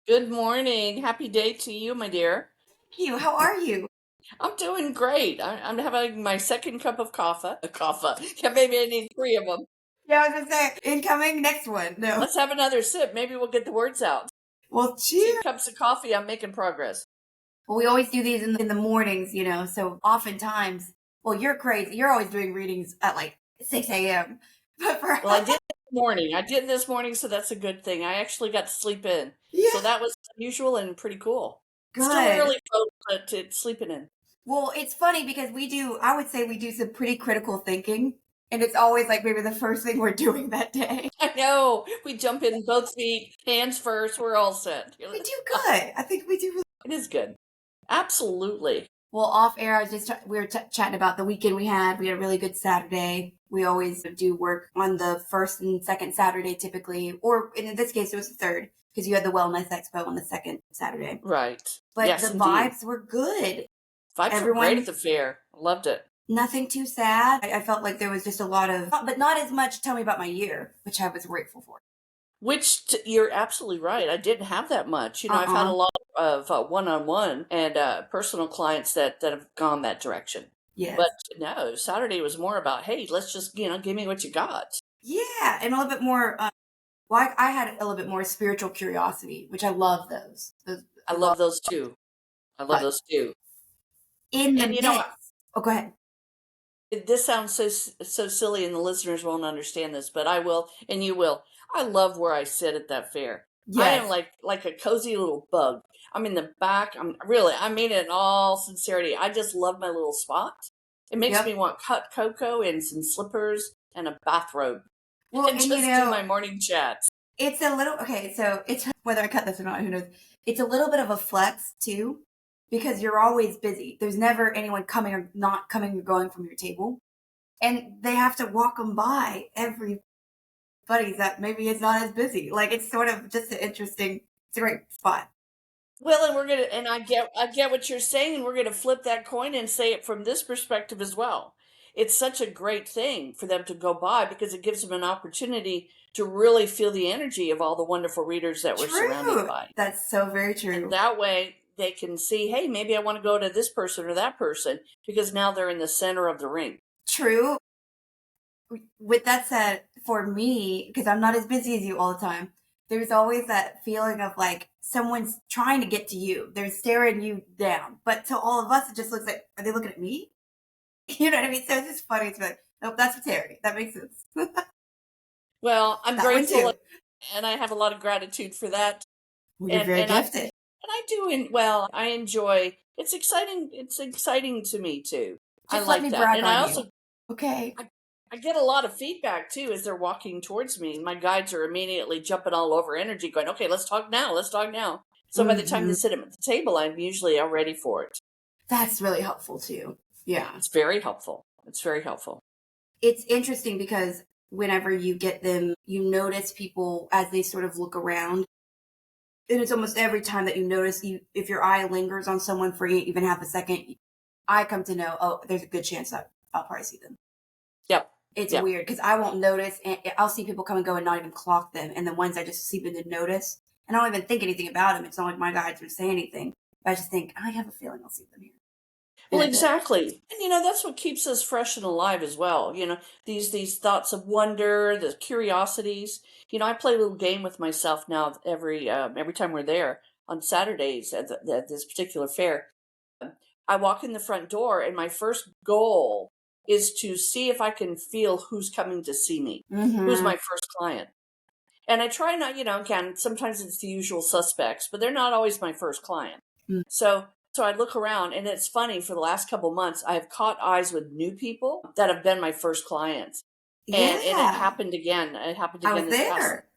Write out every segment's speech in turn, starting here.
Good morning. Happy day to you, my dear. Thank you. How are you? I'm doing great. I'm having my second cup of coffee. A coffee. Yeah, maybe I need three of them. Yeah, I was gonna say incoming next one. No. Let's have another sip. Maybe we'll get the words out. Well, Two cheers. cups of coffee. I'm making progress. Well, we always do these in the mornings, so oftentimes, well, you're crazy. You're always doing readings at like 6 a.m. But for Well, I did this morning. I did this morning, so that's a good thing. I actually got to sleep in. So yeah, that was unusual and pretty cool. Still good. early, folks, but it's sleeping in. Well, it's funny because I would say we do some pretty critical thinking, and it's always like maybe the first thing we're doing that day. I know. We jump in both feet, hands first. We're all set. We do good. I think we do really. It is good. Absolutely. Well, off air, I was just we were chatting about the weekend we had. We had a really good Saturday. We always do work on the first and second Saturday typically, or in this case, it was the third because you had the Wellness Expo on the second Saturday. Right. But Yes, the indeed. vibes were good. Vibes were great at the fair. Loved it. Nothing too sad. I felt like there was just a lot of, but not as much. Tell me about my year, which I was grateful for. You're absolutely right. I didn't have that much. I've had a lot of one-on-one and personal clients that have gone that direction. Yes. But no, Saturday was more about, hey, let's just, give me what you got. Yeah, and a little bit more. Well, I had a little bit more spiritual curiosity, which I love those. I love those too. I love those too. In the And mix. Oh, go ahead. this sounds so silly and the listeners won't understand this, but I will and you will. I love where I sit at that fair. I am Yes. like a cozy little bug. I'm in the back. I mean it in all sincerity. I just love my little spot. It makes me Yep. want cut cocoa and some slippers and a bathrobe Well, and and just do my morning chats. it's a little okay. So it's whether I cut this or not, who knows? It's a little bit of a flex too, because you're always busy. There's never anyone coming or not coming or going from your table, and they have to walk them by everybody that maybe is not as busy. Like it's sort of just an interesting. It's a great spot. Well, and I get what you're saying, and we're gonna flip that coin and say it from this perspective as well. It's such a great thing for them to go by because it gives them an opportunity to really feel the energy of all the wonderful readers that we're surrounded True. by. That's so very And true. that way they can see, hey, maybe I want to go to this person or that person because now they're in the center of the ring. True. With that said, for me, because I'm not as busy as you all the time, there's always that feeling of like someone's trying to get to you. They're staring you down. But to all of us, it just looks like, are they looking at me? You know what I mean? So it's just funny to be like, nope, that's for Terri. That makes sense. Well, I'm That one grateful too. and I have a lot of gratitude for that. Well, you're And very and I gifted. and I do well, I enjoy it's exciting to me too. I Just let like me that. brag And I on you. also Okay. I get a lot of feedback too as they're walking towards me. My guides are immediately jumping all over energy, going, okay, let's talk now. Let's talk now. So by the time they sit at the table, I'm usually all ready for it. That's really helpful too. Yeah. It's very helpful. It's very helpful. It's interesting because whenever you get them, you notice people as they sort of look around. And it's almost every time that you notice if your eye lingers on someone for even half a second, I come to know, oh, there's a good chance that I'll probably see them. Yep. It's Yep. weird because I won't notice, and I'll see people come and go and not even clock them. And the ones I just seem to notice, and I don't even think anything about them. It's not like my guides would say anything. But I just think, I have a feeling I'll see them here. Well, exactly. And that's what keeps us fresh and alive as well. These thoughts of wonder, the curiosities. I play a little game with myself now every time we're there on Saturdays at this particular fair. I walk in the front door, and my first goal is to see if I can feel who's coming to see me, who's my first client. And I try not, again, sometimes it's the usual suspects, but they're not always my first client. So I look around, and it's funny, for the last couple months, I have caught eyes with new people that have been my first clients. And it Yeah. happened again. It happened I again was this past. there.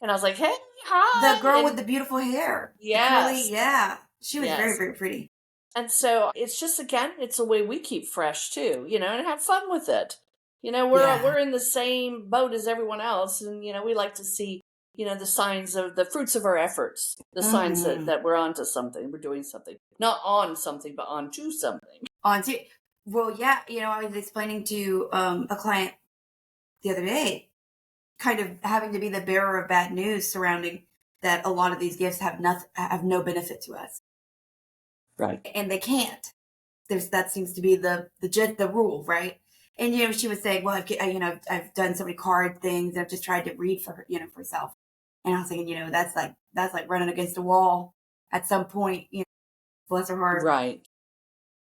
And I was like, hey, hi. The girl And with the beautiful hair. The yes. curly, yeah. She was very, Yes. very pretty. And so it's just, again, it's a way we keep fresh too, and have fun with it. Yeah. We're in the same boat as everyone else, and we like to see, the signs of the fruits of our efforts, the signs that we're onto something, we're doing something, not on something, but onto something. Well, yeah, I was explaining to a client the other day, kind of having to be the bearer of bad news surrounding that a lot of these gifts have no benefit to us, Right. and they can't. That seems to be the rule, right? And she was saying, well, I've done so many card things. I've just tried to read for her, for herself. And I was thinking, that's like running against a wall at some point. Bless her heart. Right.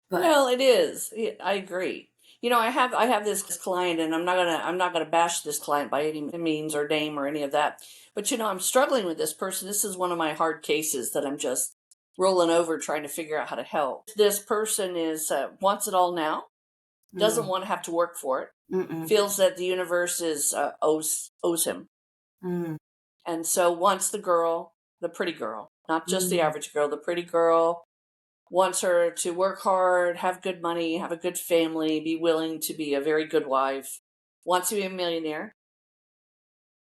But Well, it is. I agree. I have this client, and I'm not gonna bash this client by any means or name or any of that. But I'm struggling with this person. This is one of my hard cases that I'm just rolling over trying to figure out how to help. This person is wants it all now, doesn't mm, want to have to work for it, mm-mm, feels that the universe is owes him, mm, and so wants the pretty girl, not just the mm. average girl, the pretty girl. Wants her to work hard, have good money, have a good family, be willing to be a very good wife, wants to be a millionaire,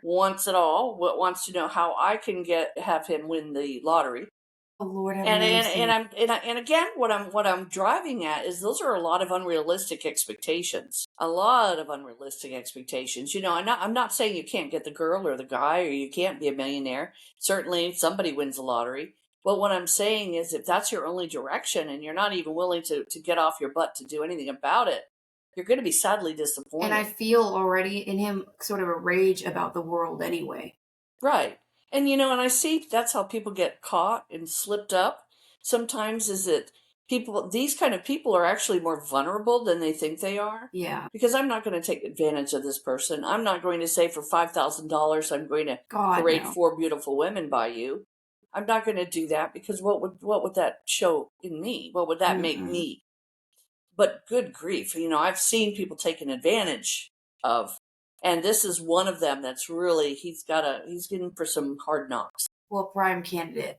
wants it all, wants to know how I can have him win the lottery. Oh Lord, have And mercy. and again, what I'm driving at is those are a lot of unrealistic expectations. A lot of unrealistic expectations. I'm not saying you can't get the girl or the guy or you can't be a millionaire. Certainly somebody wins the lottery. But what I'm saying is if that's your only direction and you're not even willing to get off your butt to do anything about it, you're going to be sadly And I disappointed. feel already in him sort of a rage about the world anyway. Right. And I see that's how people get caught and slipped up. Sometimes is that these kind of people are actually more vulnerable than they think they are. Yeah. Because I'm not going to take advantage of this person. I'm not going to say for $5,000 I'm going to God, parade no. 4 beautiful women by you. I'm not going to do that because what would that show in me? What would that make Mm-mm. me? But good grief, I've seen people taken advantage of, and this is one of them that's really he's getting for some hard knocks, Well, prime candidate.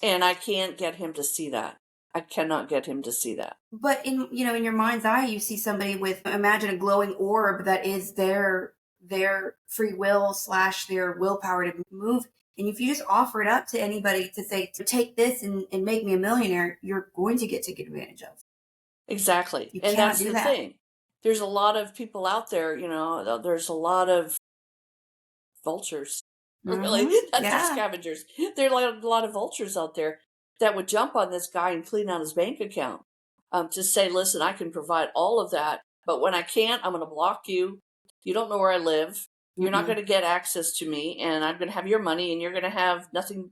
and I can't get him to see that. I cannot get him to see that. But in your mind's eye, you see somebody with, imagine a glowing orb that is their free will slash their willpower to move. And if you just offer it up to anybody to say, take this and make me a millionaire, you're going to get taken advantage of. Exactly, You and cannot that's do the that. thing. There's a lot of people out there. There's a lot of vultures. Really, Mm-hmm. not just Yeah. scavengers. There are a lot of vultures out there that would jump on this guy and clean out his bank account. To say, listen, I can provide all of that, but when I can't, I'm going to block you. You don't know where I live. You're not Mm-mm. going to get access to me, and I'm going to have your money, and you're going to have nothing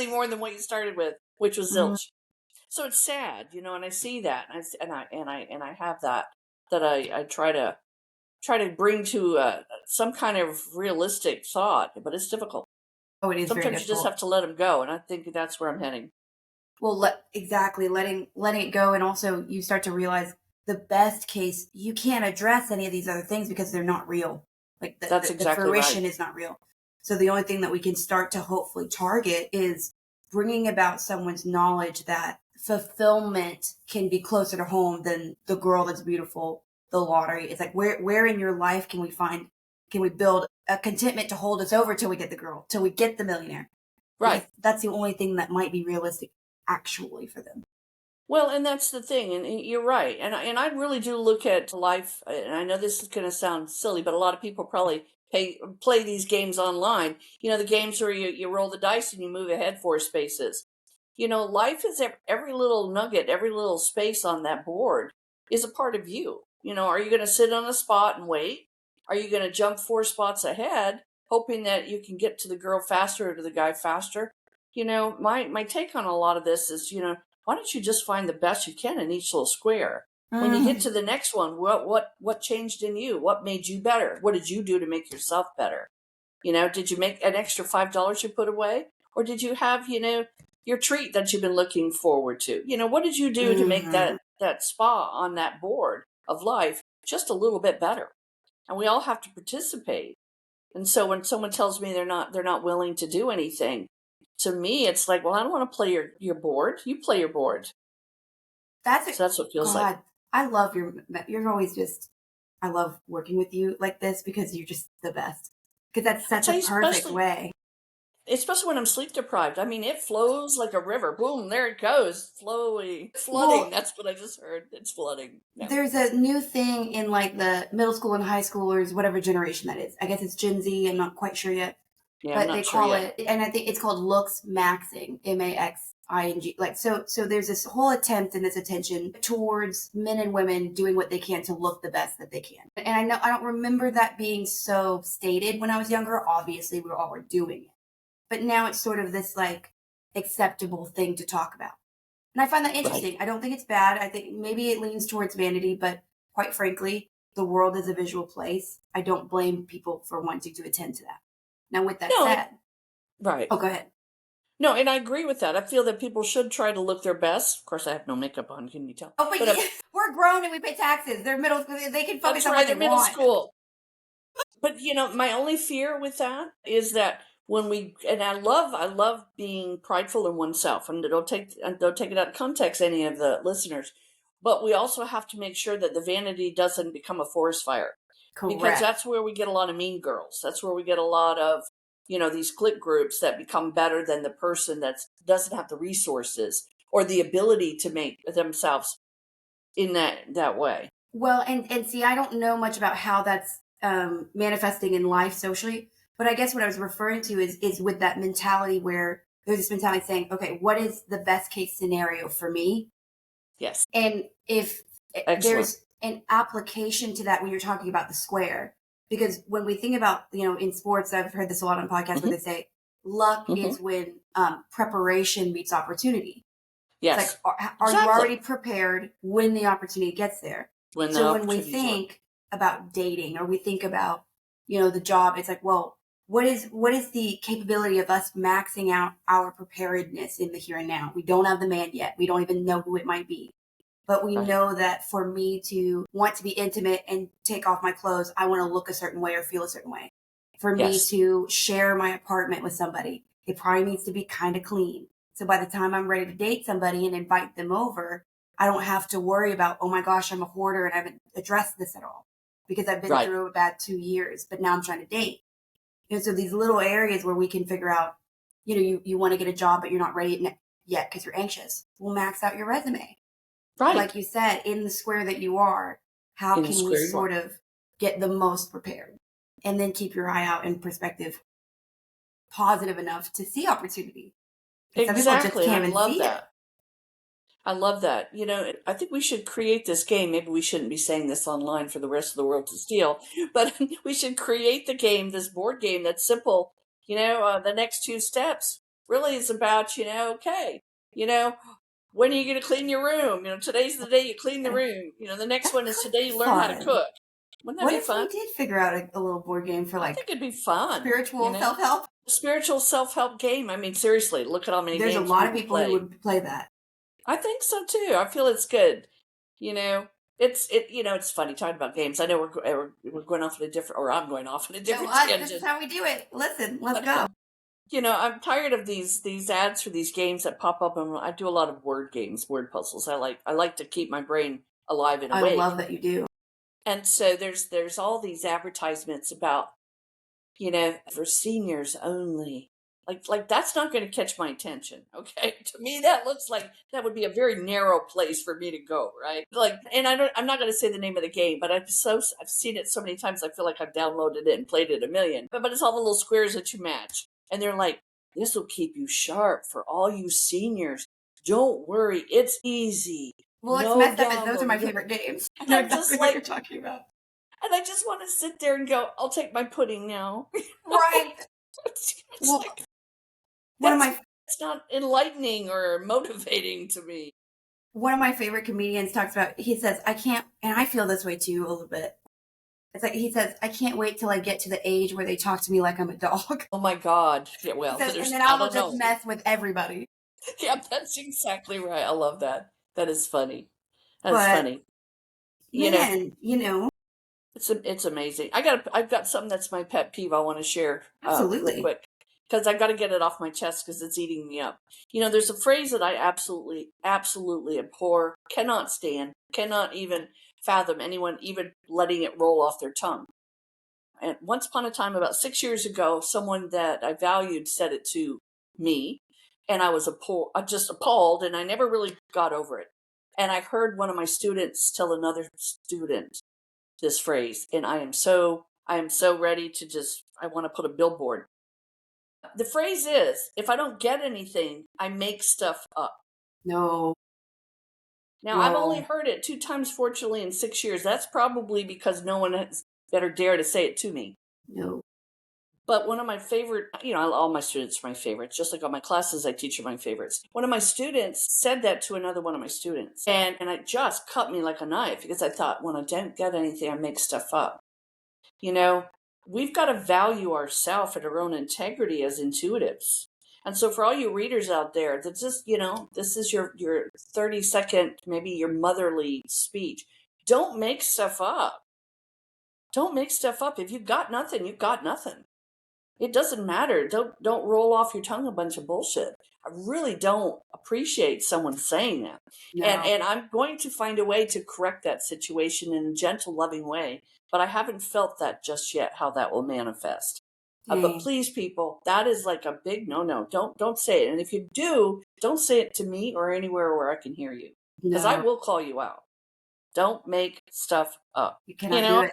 more than what you started with, which was Mm. zilch. So it's sad, and I see that, and I have that I try to bring to some kind of realistic thought, but it's difficult. Oh, it is very Sometimes you just difficult. have to let them go, and I think that's where I'm heading. Well, exactly letting it go, and also you start to realize the best case you can't address any of these other things because they're not real. Like That's the exactly right. fruition is not real. So the only thing that we can start to hopefully target is bringing about someone's knowledge that fulfillment can be closer to home than the girl that's beautiful, the lottery. It's like where in your life can we build a contentment to hold us over till we get the girl, till we get the millionaire, because Right. that's the only thing that might be realistic actually for them. Well, and that's the thing, and you're right. And I really do look at life, and I know this is going to sound silly, but a lot of people probably play these games online. The games where you roll the dice and you move ahead 4 spaces. Life is every little nugget, every little space on that board is a part of you. Are you going to sit on a spot and wait? Are you going to jump 4 spots ahead, hoping that you can get to the girl faster or to the guy faster? My take on a lot of this is, why don't you just find the best you can in each little square? When you get Mm. to the next one, what changed in you? What made you better? What did you do to make yourself better? Did you make an extra $5 you put away? Or did you have, your treat that you've been looking forward to? What did you do to make Hmm. that spot on that board of life just a little bit better? And we all have to participate. And so when someone tells me they're not willing to do anything, to me it's like, well, I don't want to play your board. You play your board. That's a So that's what it feels like. God. I love you're always just. I love working with you like this because you're just the best. Because that's I such a tell you, perfect way. especially when I'm sleep deprived. I mean, it flows like a river. Boom, there it goes, flowing, flooding. Well, That's what I just heard. It's flooding. Yeah. there's a new thing in like the middle school and high schoolers, whatever generation that is. I guess it's Gen Z. I'm not quite sure yet. Yeah, I'm but they not sure call yet. it, and I think it's called looks maxing, maxing. Like, so there's this whole attempt and this attention towards men and women doing what they can to look the best that they can. And I know I don't remember that being so stated when I was younger. Obviously, we all were doing it, but now it's sort of this like acceptable thing to talk about. And I find that Right. interesting. I don't think it's bad. I think maybe it leans towards vanity, but quite frankly, the world is a visual place. I don't blame people for wanting to attend to that. Now, with that No, said, right. oh, go ahead. No, and I agree with that. I feel that people should try to look their best. Of course, I have no makeup on. Can you tell? Oh, but But we're grown and we pay taxes. They're middle school. They can focus that's on what right. they They're middle want. school. But my only fear with that is that when we and I love being prideful in oneself, and don't take it out of context, any of the listeners. But we also have to make sure that the vanity doesn't become a forest fire, because Correct. that's where we get a lot of mean girls. That's where we get a lot of these clique groups that become better than the person that doesn't have the resources or the ability to make themselves in that way. Well, and see, I don't know much about how that's manifesting in life socially, but I guess what I was referring to is with that mentality where there's this mentality saying, okay, what is the best case scenario for me? Yes, And if excellent. there's an application to that when you're talking about the square, because when we think about, in sports, I've heard this a lot on podcasts where Hmm. they say luck Hmm. is when preparation meets opportunity. It's like, Yes, are you exactly. already prepared when the opportunity gets there? When the So when we opportunities are think about dating or we think about, the job, it's like, well, what is the capability of us maxing out our preparedness in the here and now? We don't have the man yet. We don't even know who it might be. But we right. know that for me to want to be intimate and take off my clothes, I want to look a certain way or feel a certain way. For me Yes, to share my apartment with somebody, it probably needs to be kind of clean. So by the time I'm ready to date somebody and invite them over, I don't have to worry about, oh my gosh, I'm a hoarder and I haven't addressed this at all because I've been right. through a bad 2 years, but now I'm trying to date. So these little areas where we can figure out, you want to get a job, but you're not ready yet because you're anxious. We'll max out your resume. Right. Like you said, in the square that you are, how In the can you square you are. sort of get the most prepared and then keep your eye out in perspective positive enough to see opportunity? Because some people just Exactly, and I can't even love see it. that. I love that. I think we should create this game. Maybe we shouldn't be saying this online for the rest of the world to steal, but we should create the game, this board game that's simple. The next two steps really is about, okay, you know, when are you going to clean your room? Today's the day you clean the room. The next That one is could today be you learn how to fun. cook. Wouldn't that What be if we fun? did figure out a little board game for I think like it'd be fun, spiritual self help? spiritual self-help game. I mean, seriously, look at how many There's a games lot of people people who play. would play that. I think so too. I feel it's good. You know, it's funny talking about games. I know we're going off in a different, or I'm going off in a No, different us. This is tangent. how we do it. Listen, let's But go. I'm tired of these ads for these games that pop up, and I do a lot of word games, word puzzles. I like to keep my brain alive and I awake. love that you do. And so there's all these advertisements about for seniors only. Like that's not going to catch my attention. Okay, to me that looks like that would be a very narrow place for me to go, right? Like, and I'm not going to say the name of the game, but I've seen it so many times. I feel like I've downloaded it and played it a million. But it's all the little squares that you match, and they're like, this will keep you sharp for all you seniors. Don't worry, it's easy. Well, it's No messed up as those are download. my No, favorite games. I and know I'm just exactly what you're like, talking about. and I just want to sit there and go, I'll take my pudding now. Right. It's Well, like one of that's my it's not enlightening or motivating to me. one of my favorite comedians talks about. He says, "I can't," and I feel this way too a little bit. It's like he says, "I can't wait till I get to the age where they talk to me like I'm a dog." Oh my God. Yeah, He well, says, and there's then I I will don't just know. mess with everybody. Yeah, that's exactly right. I love that. That is funny. That's But funny. You know, man, it's amazing. I've got something that's my pet peeve I want to share real absolutely. quick because I got to get it off my chest because it's eating me up. There's a phrase that I absolutely abhor, cannot stand, cannot even fathom anyone even letting it roll off their tongue. And once upon a time, about 6 years ago, someone that I valued said it to me, and I was just appalled, and I never really got over it. And I heard one of my students tell another student this phrase, and I am so ready to I want to put a billboard The phrase is, if I don't get anything, I make stuff up. No. Now, I've only Well, heard it 2 times, fortunately, in 6 years. That's probably because no one has better dare to say it to me. no. But one of my favorite, all my students are my favorites. Just like all my classes I teach are my favorites. One of my students said that to another one of my students. And it just cut me like a knife because I thought, when I don't get anything, I make stuff up. We've got to value ourselves and our own integrity as intuitives. And so for all you readers out there, that's just, this is your 30-second, maybe your motherly speech. Don't make stuff up. Don't make stuff up. If you've got nothing, you've got nothing. It doesn't matter. Don't roll off your tongue a bunch of bullshit. I really don't appreciate someone saying that. And No. and I'm going to find a way to correct that situation in a gentle, loving way. But I haven't felt that just yet, how that will manifest. But Dang. please, people, that is like a big no-no. Don't say it. And if you do, don't say it to me or anywhere where I can hear you, because I No. will call you out. Don't make stuff up. You cannot do it.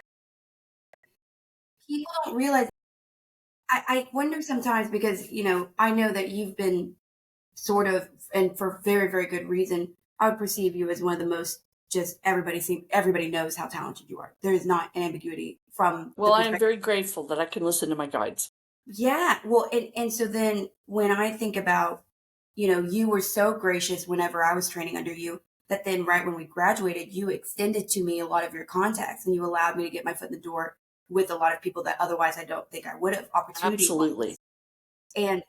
People don't realize. I wonder sometimes because, I know that you've been sort of, and for very, very good reason, I would perceive you as one of the most just everybody knows how talented you are. There is not an ambiguity from the Well, I am perspective. very grateful that I can listen to my guides. Yeah. Well, and so then when I think about, you were so gracious whenever I was training under you that then right when we graduated, you extended to me a lot of your contacts and you allowed me to get my foot in the door with a lot of people that otherwise I don't think I would have opportunity wise. Absolutely. And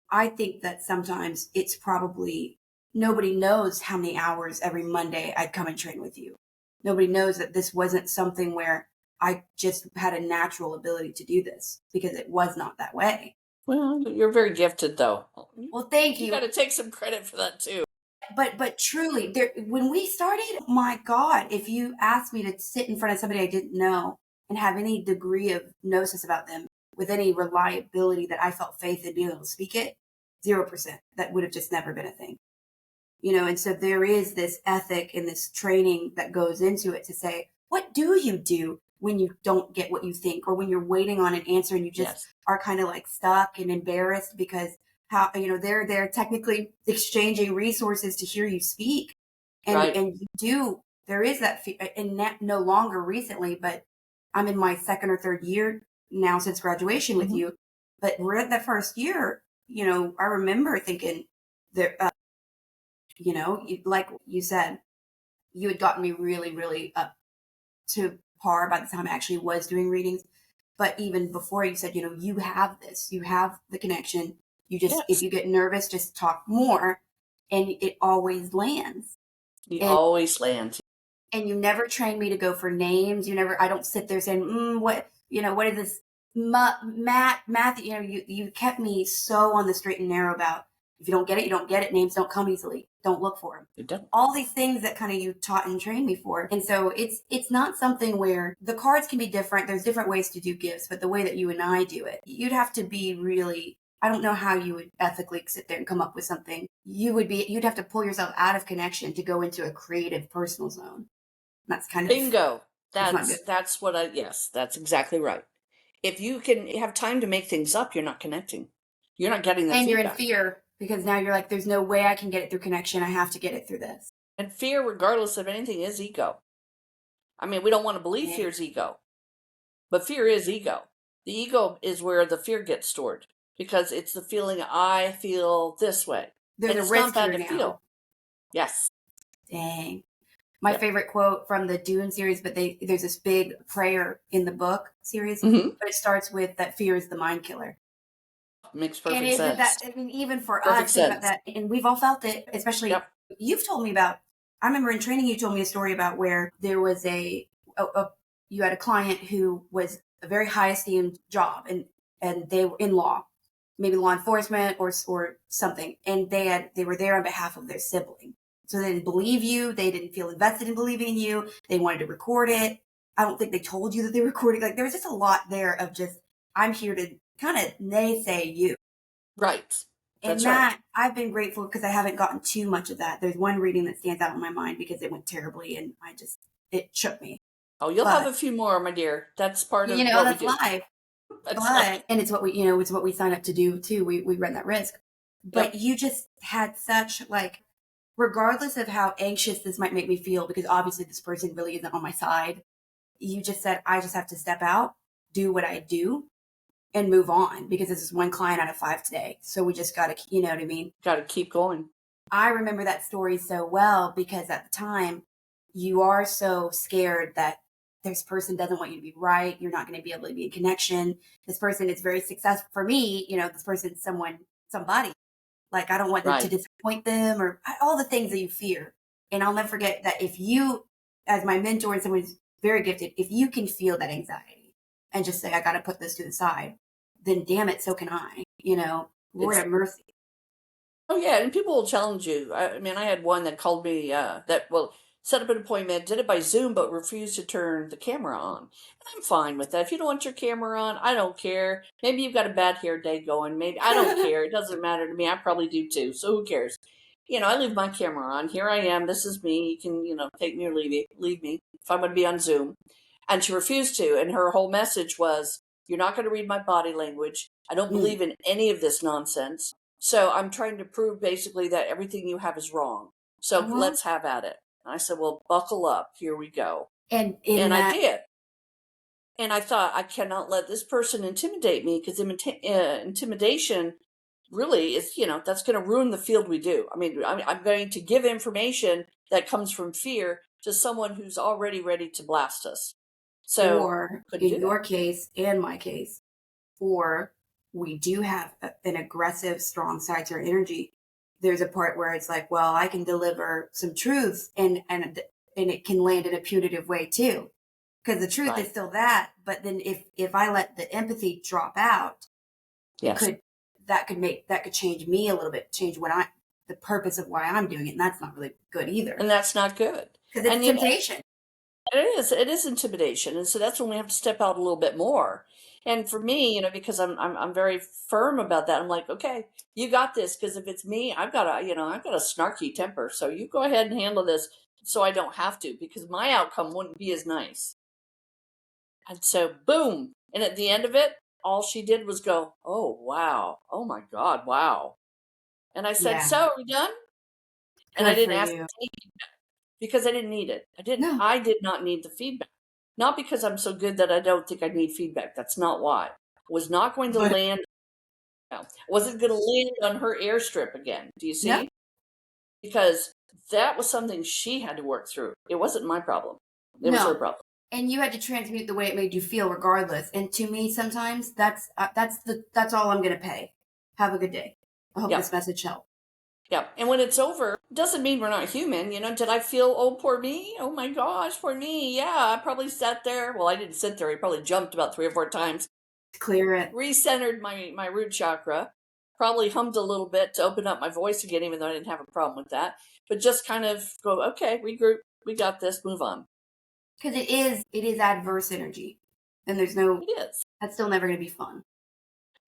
I think that sometimes it's probably nobody knows how many hours every Monday I'd come and train with you. Nobody knows that this wasn't something where I just had a natural ability to do this because it was not that way. Well, you're very gifted, though. Well, thank You you. got to take some credit for that too. But truly, when we started, my God, if you asked me to sit in front of somebody I didn't know and have any degree of gnosis about them with any reliability that I felt faith in being able to speak it, 0%. That would have just never been a thing. And so there is this ethic and this training that goes into it to say, what do you do when you don't get what you think or when you're waiting on an answer and you just Yes. are kind of like stuck and embarrassed because they're technically exchanging resources to hear you speak and Right. and there is that and no longer recently, but I'm in my second or third year now since graduation with Mhm. you, but we're at the first year. I remember thinking there like you said, you had gotten me really, really up to par by the time I actually was doing readings. But even before you said, you have this, you have the connection. You just, if Yes. you get nervous, just talk more and it always lands. You And, always land. and you never train me to go for names. I don't sit there saying, what is this? Math, you kept me so on the straight and narrow about if you don't get it, you don't get it. Names don't come easily. Don't look for them. You don't. All these things that kind of you taught and trained me for. And so it's not something where the cards can be different. There's different ways to do gifts, but the way that you and I do it, you'd have to be really, I don't know how you would ethically sit there and come up with something. You'd have to pull yourself out of connection to go into a creative personal zone. That's kind of, Bingo. it's not good. Yes, that's exactly right. If you can have time to make things up, you're not connecting. You're not getting the And you're in feedback. fear because now you're like, there's no way I can get it through connection. I have to get it through this. And fear, regardless of anything, is ego. I mean, we don't want to believe Yeah. fear is ego, but fear is ego. The ego is where the fear gets stored because it's the feeling I feel this way. There's And a it's not risk bad here to now. feel. Yes. Dang. My Yep. favorite quote from the Dune series, but there's this big prayer in the book series, Mhm. but it starts with that fear is the mind killer. Makes And perfect isn't sense. that, I mean, even for Perfect us, think about sense. that. And we've all felt it, especially Yep. you've told me about, I remember in training, you told me a story about where there was you had a client who was a very high esteemed job and they were in law, maybe law enforcement or something. And they were there on behalf of their sibling. So they didn't believe you. They didn't feel invested in believing in you. They wanted to record it. I don't think they told you that they recorded. Like there was just a lot there of just, I'm here to kind of naysay you. Right. And That's right. I've been grateful because I haven't gotten too much of that. There's one reading that stands out in my mind because it went terribly and it shook me. Oh, you'll have But, a few more, my dear. That's part of what we that's do. life. and it's what it's what we sign up to do too. We run that risk. But Yep. you just had such like, regardless of how anxious this might make me feel, because obviously this person really isn't on my side, you just said, I just have to step out, do what I do, and move on, because this is one client out of 5 today. So we just got to, you know what I mean? Got to keep going. I remember that story so well because at the time you are so scared that this person doesn't want you to be right. You're not going to be able to be in connection. This person is very successful for me. This person's somebody. Like, I don't want them to Right. disappoint them, or all the things that you fear. And I'll never forget that if you, as my mentor and someone who's very gifted, if you can feel that anxiety and just say, I got to put this to the side, then damn it, so can I, Lord It's have mercy. Oh yeah, and people will challenge you. I mean, I had one that called me set up an appointment, did it by Zoom, but refused to turn the camera on. And I'm fine with that. If you don't want your camera on, I don't care. Maybe you've got a bad hair day going. Maybe I don't care. It doesn't matter to me. I probably do too. So who cares? I leave my camera on. Here I am. This is me. You can, take me or leave me if I'm going to be on Zoom. And she refused to. And her whole message was, you're not going to read my body language. I don't Mm. believe in any of this nonsense. So I'm trying to prove basically that everything you have is wrong. So Well, let's have at it. And I said, well, buckle up. Here we go. and in And I that, did. And I thought, I cannot let this person intimidate me, because intimidation really is, that's going to ruin the field we do. I mean, I'm going to give information that comes from fear to someone who's already ready to blast us. So or couldn't in do that. your case and my case, or we do have an aggressive, strong side to our energy. There's a part where it's like, well, I can deliver some truths, and it can land in a punitive way too, because the truth is Right. still that. But then if I let the empathy drop out, it Yes. could that could change me a little bit, change the purpose of why I'm doing it, and that's not really good either, And that's not good. because it's And temptation. it is intimidation, and so that's when we have to step out a little bit more. And for me, because I'm very firm about that. I'm like, okay, you got this, because if it's me, I've got a snarky temper, so you go ahead and handle this, so I don't have to, because my outcome wouldn't be as nice. And so, boom, and at the end of it, all she did was go, oh wow, oh my God, wow. And I said, Yeah, so are we done? And I good for didn't ask you. because I didn't need it. No, I did not need the feedback. Not because I'm so good that I don't think I need feedback. That's not why. I was not going to but land, I wasn't going to land on her airstrip again. Do you no, see? Because that was something she had to work through. It wasn't my problem. It was her no. problem. And you had to transmute the way it made you feel regardless. And to me, sometimes that's all I'm going to pay. Have a good day. I hope Yeah. this message helped. Yeah. And when it's over, it doesn't mean we're not human. Did I feel, oh, poor me? Oh my gosh, poor me. Yeah, I probably sat there. Well, I didn't sit there. I probably jumped about 3 or 4 times. Clear it. Recentered my root chakra, probably hummed a little bit to open up my voice again, even though I didn't have a problem with that. But just kind of go, okay, regroup, we got this, move on. Because it is adverse energy. And It is. that's still never going to be fun.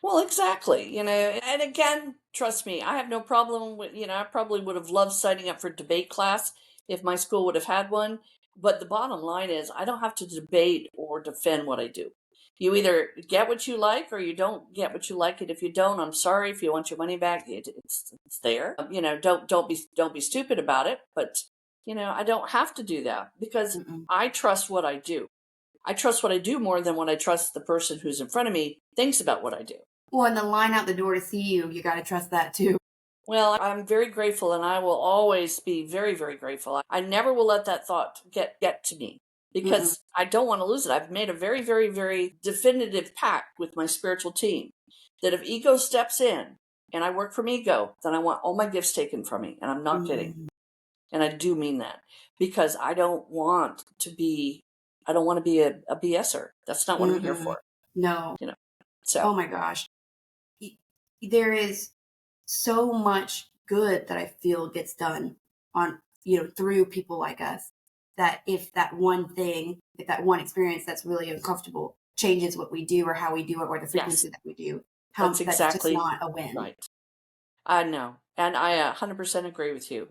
Well, exactly. And again, trust me, I have no problem with, I probably would have loved signing up for debate class if my school would have had one. But the bottom line is, I don't have to debate or defend what I do. You either get what you like or you don't get what you like. And if you don't, I'm sorry. If you want your money back, it's there. Don't be stupid about it. But I don't have to do that, because Mm-mm. I trust what I do. I trust what I do more than what I trust the person who's in front of me thinks about what I do. Well, and the line out the door to see you got to trust that too. Well, I'm very grateful, and I will always be very, very grateful. I never will let that thought get to me, Mm-mm. because I don't want to lose it. I've made a very, very, very definitive pact with my spiritual team that if ego steps in and I work from ego, then I want all my gifts taken from me. And I'm not kidding. Mm-mm. And I do mean that, because I don't want to be a BSer. That's not what I'm here Mm-mm. for. No. You know. So Oh my gosh. There is so much good that I feel gets done on, through people like us, that if that one experience that's really uncomfortable changes what we do or how we do it or the yes, frequency that we do, how that's that's just exactly not a win. right. I know. And I 100% agree with you.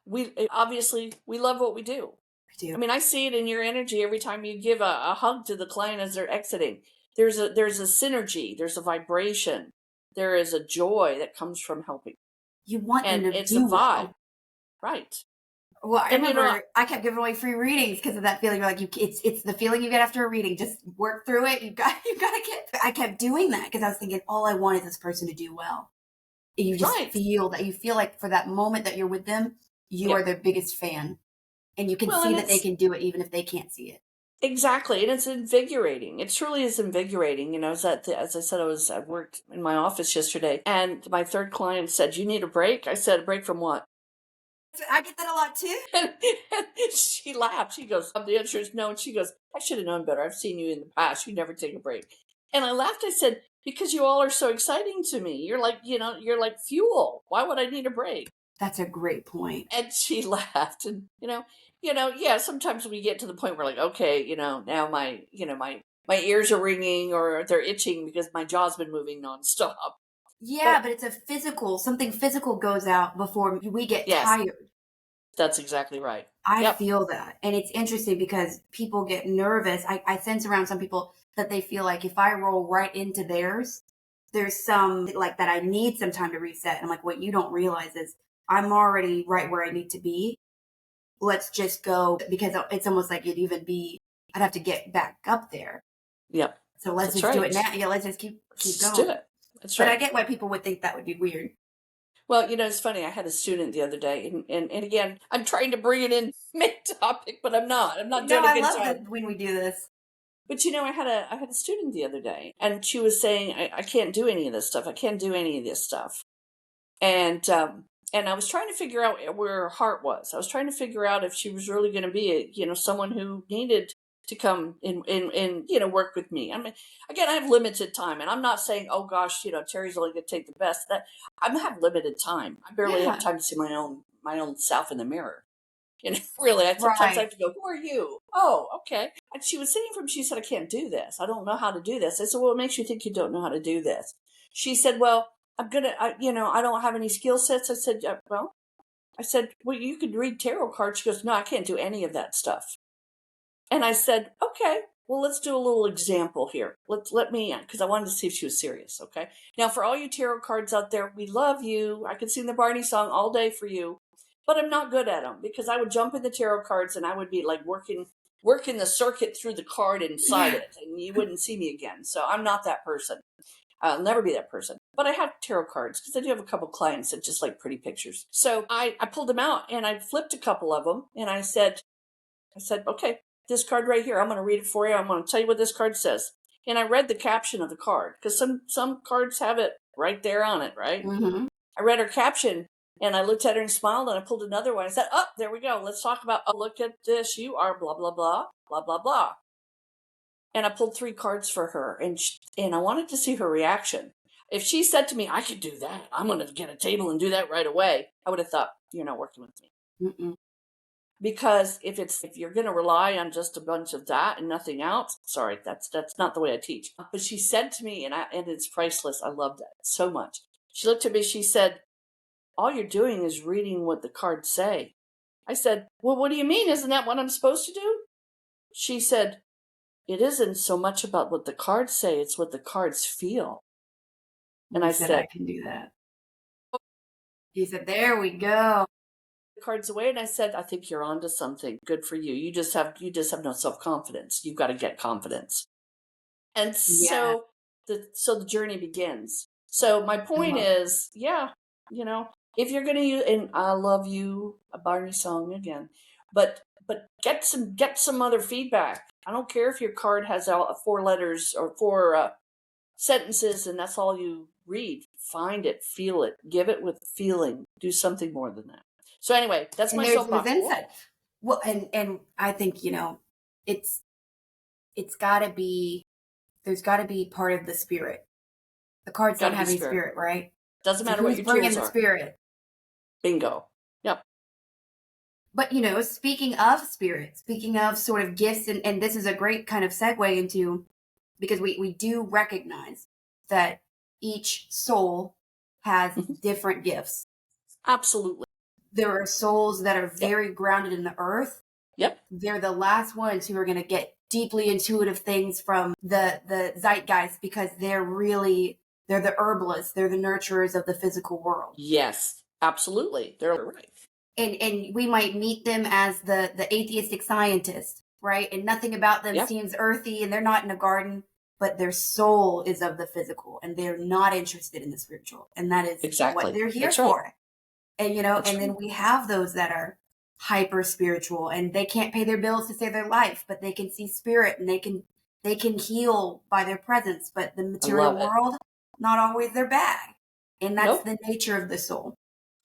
We obviously we love what we do. I do. I mean, I see it in your energy every time you give a hug to the client as they're exiting. there's a synergy, there's a vibration, there is a joy that comes from helping. You want them And to it's a do vibe. well. Right. Well, I And remember I kept giving away free readings because of that feeling. Like it's the feeling you get after a reading. Just work through it. You got to get. I kept doing that because I was thinking, all I want is this person to do well. You just right. feel that. You feel like for that moment that you're with them, you Yep. are their biggest fan, and you can Well, see and that they it's can do it even if they can't see it. exactly, and it's invigorating. It truly is invigorating. As I said, I worked in my office yesterday, and my third client said, "You need a break." I said, "A break from what?" I get that a lot too. And she laughed. She goes, "The answer is no." And she goes, "I should have known better. I've seen you in the past. You never take a break." And I laughed. I said, "Because you all are so exciting to me. You're like, you're like fuel. Why would I need a break?" That's a great point. And she laughed. And yeah. Sometimes we get to the point where, like, okay, now my ears are ringing or they're itching because my jaw's been moving nonstop. Yeah, But but it's a physical. Something physical goes out before we get yes, tired. that's exactly right. I Yep. feel that. And it's interesting because people get nervous. I sense around some people that they feel like if I roll right into theirs, there's some like that I need some time to reset. And I'm like, what you don't realize is I'm already right where I need to be. Let's just go because it's almost like I'd have to get back up there. Yep. So let's That's just do it right. now. Yeah, let's just keep Let's do going. it. That's But I right. get why people would think that would be weird. Well, it's funny. I had a student the other day, and again, I'm trying to bring it in mid topic, but I'm not. I'm not No, doing a I good love job. that when we do this. But I had a student the other day, and she was saying, I can't do any of this stuff. I can't do any of this stuff. And I was trying to figure out where her heart was. I was trying to figure out if she was really going to be someone who needed to come and work with me. I mean, again, I have limited time, and I'm not saying, oh gosh, Terry's only going to take the best. That I have limited time. I barely have Yeah. time to see my own self in the mirror. Really, I sometimes I Right. have to go, who are you? Oh, okay. And she was saying she said, I can't do this. I don't know how to do this. I said, well, what makes you think you don't know how to do this? She said, well, I don't have any skill sets. I said, well, you could read tarot cards. She goes, no, I can't do any of that stuff. And I said, okay, well, let's do a little example here. Let me, because I wanted to see if she was serious. Okay. Now, for all you tarot cards out there, we love you. I could sing the Barney song all day for you, but I'm not good at them because I would jump in the tarot cards and I would be like working the circuit through the card inside Yeah. it, and you wouldn't see me again. So I'm not that person. I'll never be that person. But I have tarot cards because I do have a couple clients that just like pretty pictures. So I pulled them out and I flipped a couple of them and I said, okay, this card right here, I'm going to read it for you. I'm going to tell you what this card says. And I read the caption of the card because some cards have it right there on it, right? Mm-hmm. I read her caption and I looked at her and smiled and I pulled another one. I said, oh, there we go. Let's talk about, oh, look at this. You are blah, blah, blah, blah, blah, blah. And I pulled 3 cards for her and I wanted to see her reaction. If she said to me, I could do that, I'm going to get a table and do that right away, I would have thought, you're not working with me. Mm-mm. Because if you're going to rely on just a bunch of that and nothing else, sorry, that's not the way I teach. But she said to me, and it's priceless. I loved it so much. She looked at me. She said, "All you're doing is reading what the cards say." I said, "Well, what do you mean? Isn't that what I'm supposed to do?" She said, "It isn't so much about what the cards say; it's what the cards feel." And You I said I said, can do that. You said, there we go. cards away, and I said, I think you're onto something. Good for you. You just have no self-confidence. You've got to get confidence. And Yeah, so the journey begins. So my I point love it. is, yeah, you know, if you're gonna use, and I love you, a Barney song again, but get some other feedback. I don't care if your card has 4 letters or 4 sentences and that's all you read. Find it, feel it, give it with feeling. Do something more than that. So anyway, that's And my there's soapbox. insight. Well, and I think it's it's got to be there's got to be part of the spirit. The cards Got don't to be have any spirit. spirit, right? Doesn't So matter what who's your bringing tools the are. spirit? Bingo. Yep. But speaking of spirit, speaking of sort of gifts, and this is a great kind of segue into because we do recognize that each soul has Mhm. different gifts. Absolutely. There are souls that are Yep. very grounded in the earth. Yep. They're the last ones who are going to get deeply intuitive things from the zeitgeist, because they're the herbalists, they're the nurturers of the physical world. Yes, absolutely. They're right. And we might meet them as the atheistic scientist, right? And nothing about them Yep. seems earthy, and they're not in a garden, but their soul is of the physical, and they're not interested in the spiritual, and that is what Exactly. they're here That's right. for. And That's and right. then we have those that are hyper spiritual, and they can't pay their bills to save their life, but they can see spirit, and they can heal by their presence. But the I material love it. world, not always their bag, and that's Nope. the nature of the soul.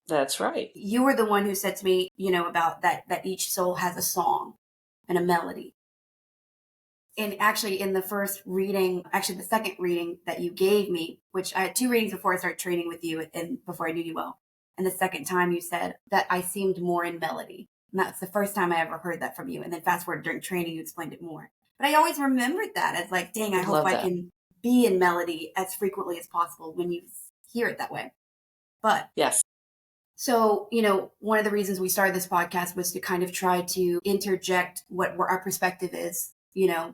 That's right. You were the one who said to me, about that each soul has a song and a melody. And actually, in the first reading, actually the second reading that you gave me, which I had 2 readings before I started training with you and before I knew you well. And the second time you said that I seemed more in melody. And that's the first time I ever heard that from you. And then fast forward, during training, you explained it more. But I always remembered that as like, dang, I I hope love I that. can be in melody as frequently as possible when you hear it that way. But Yes. so, one of the reasons we started this podcast was to kind of try to interject what our perspective is,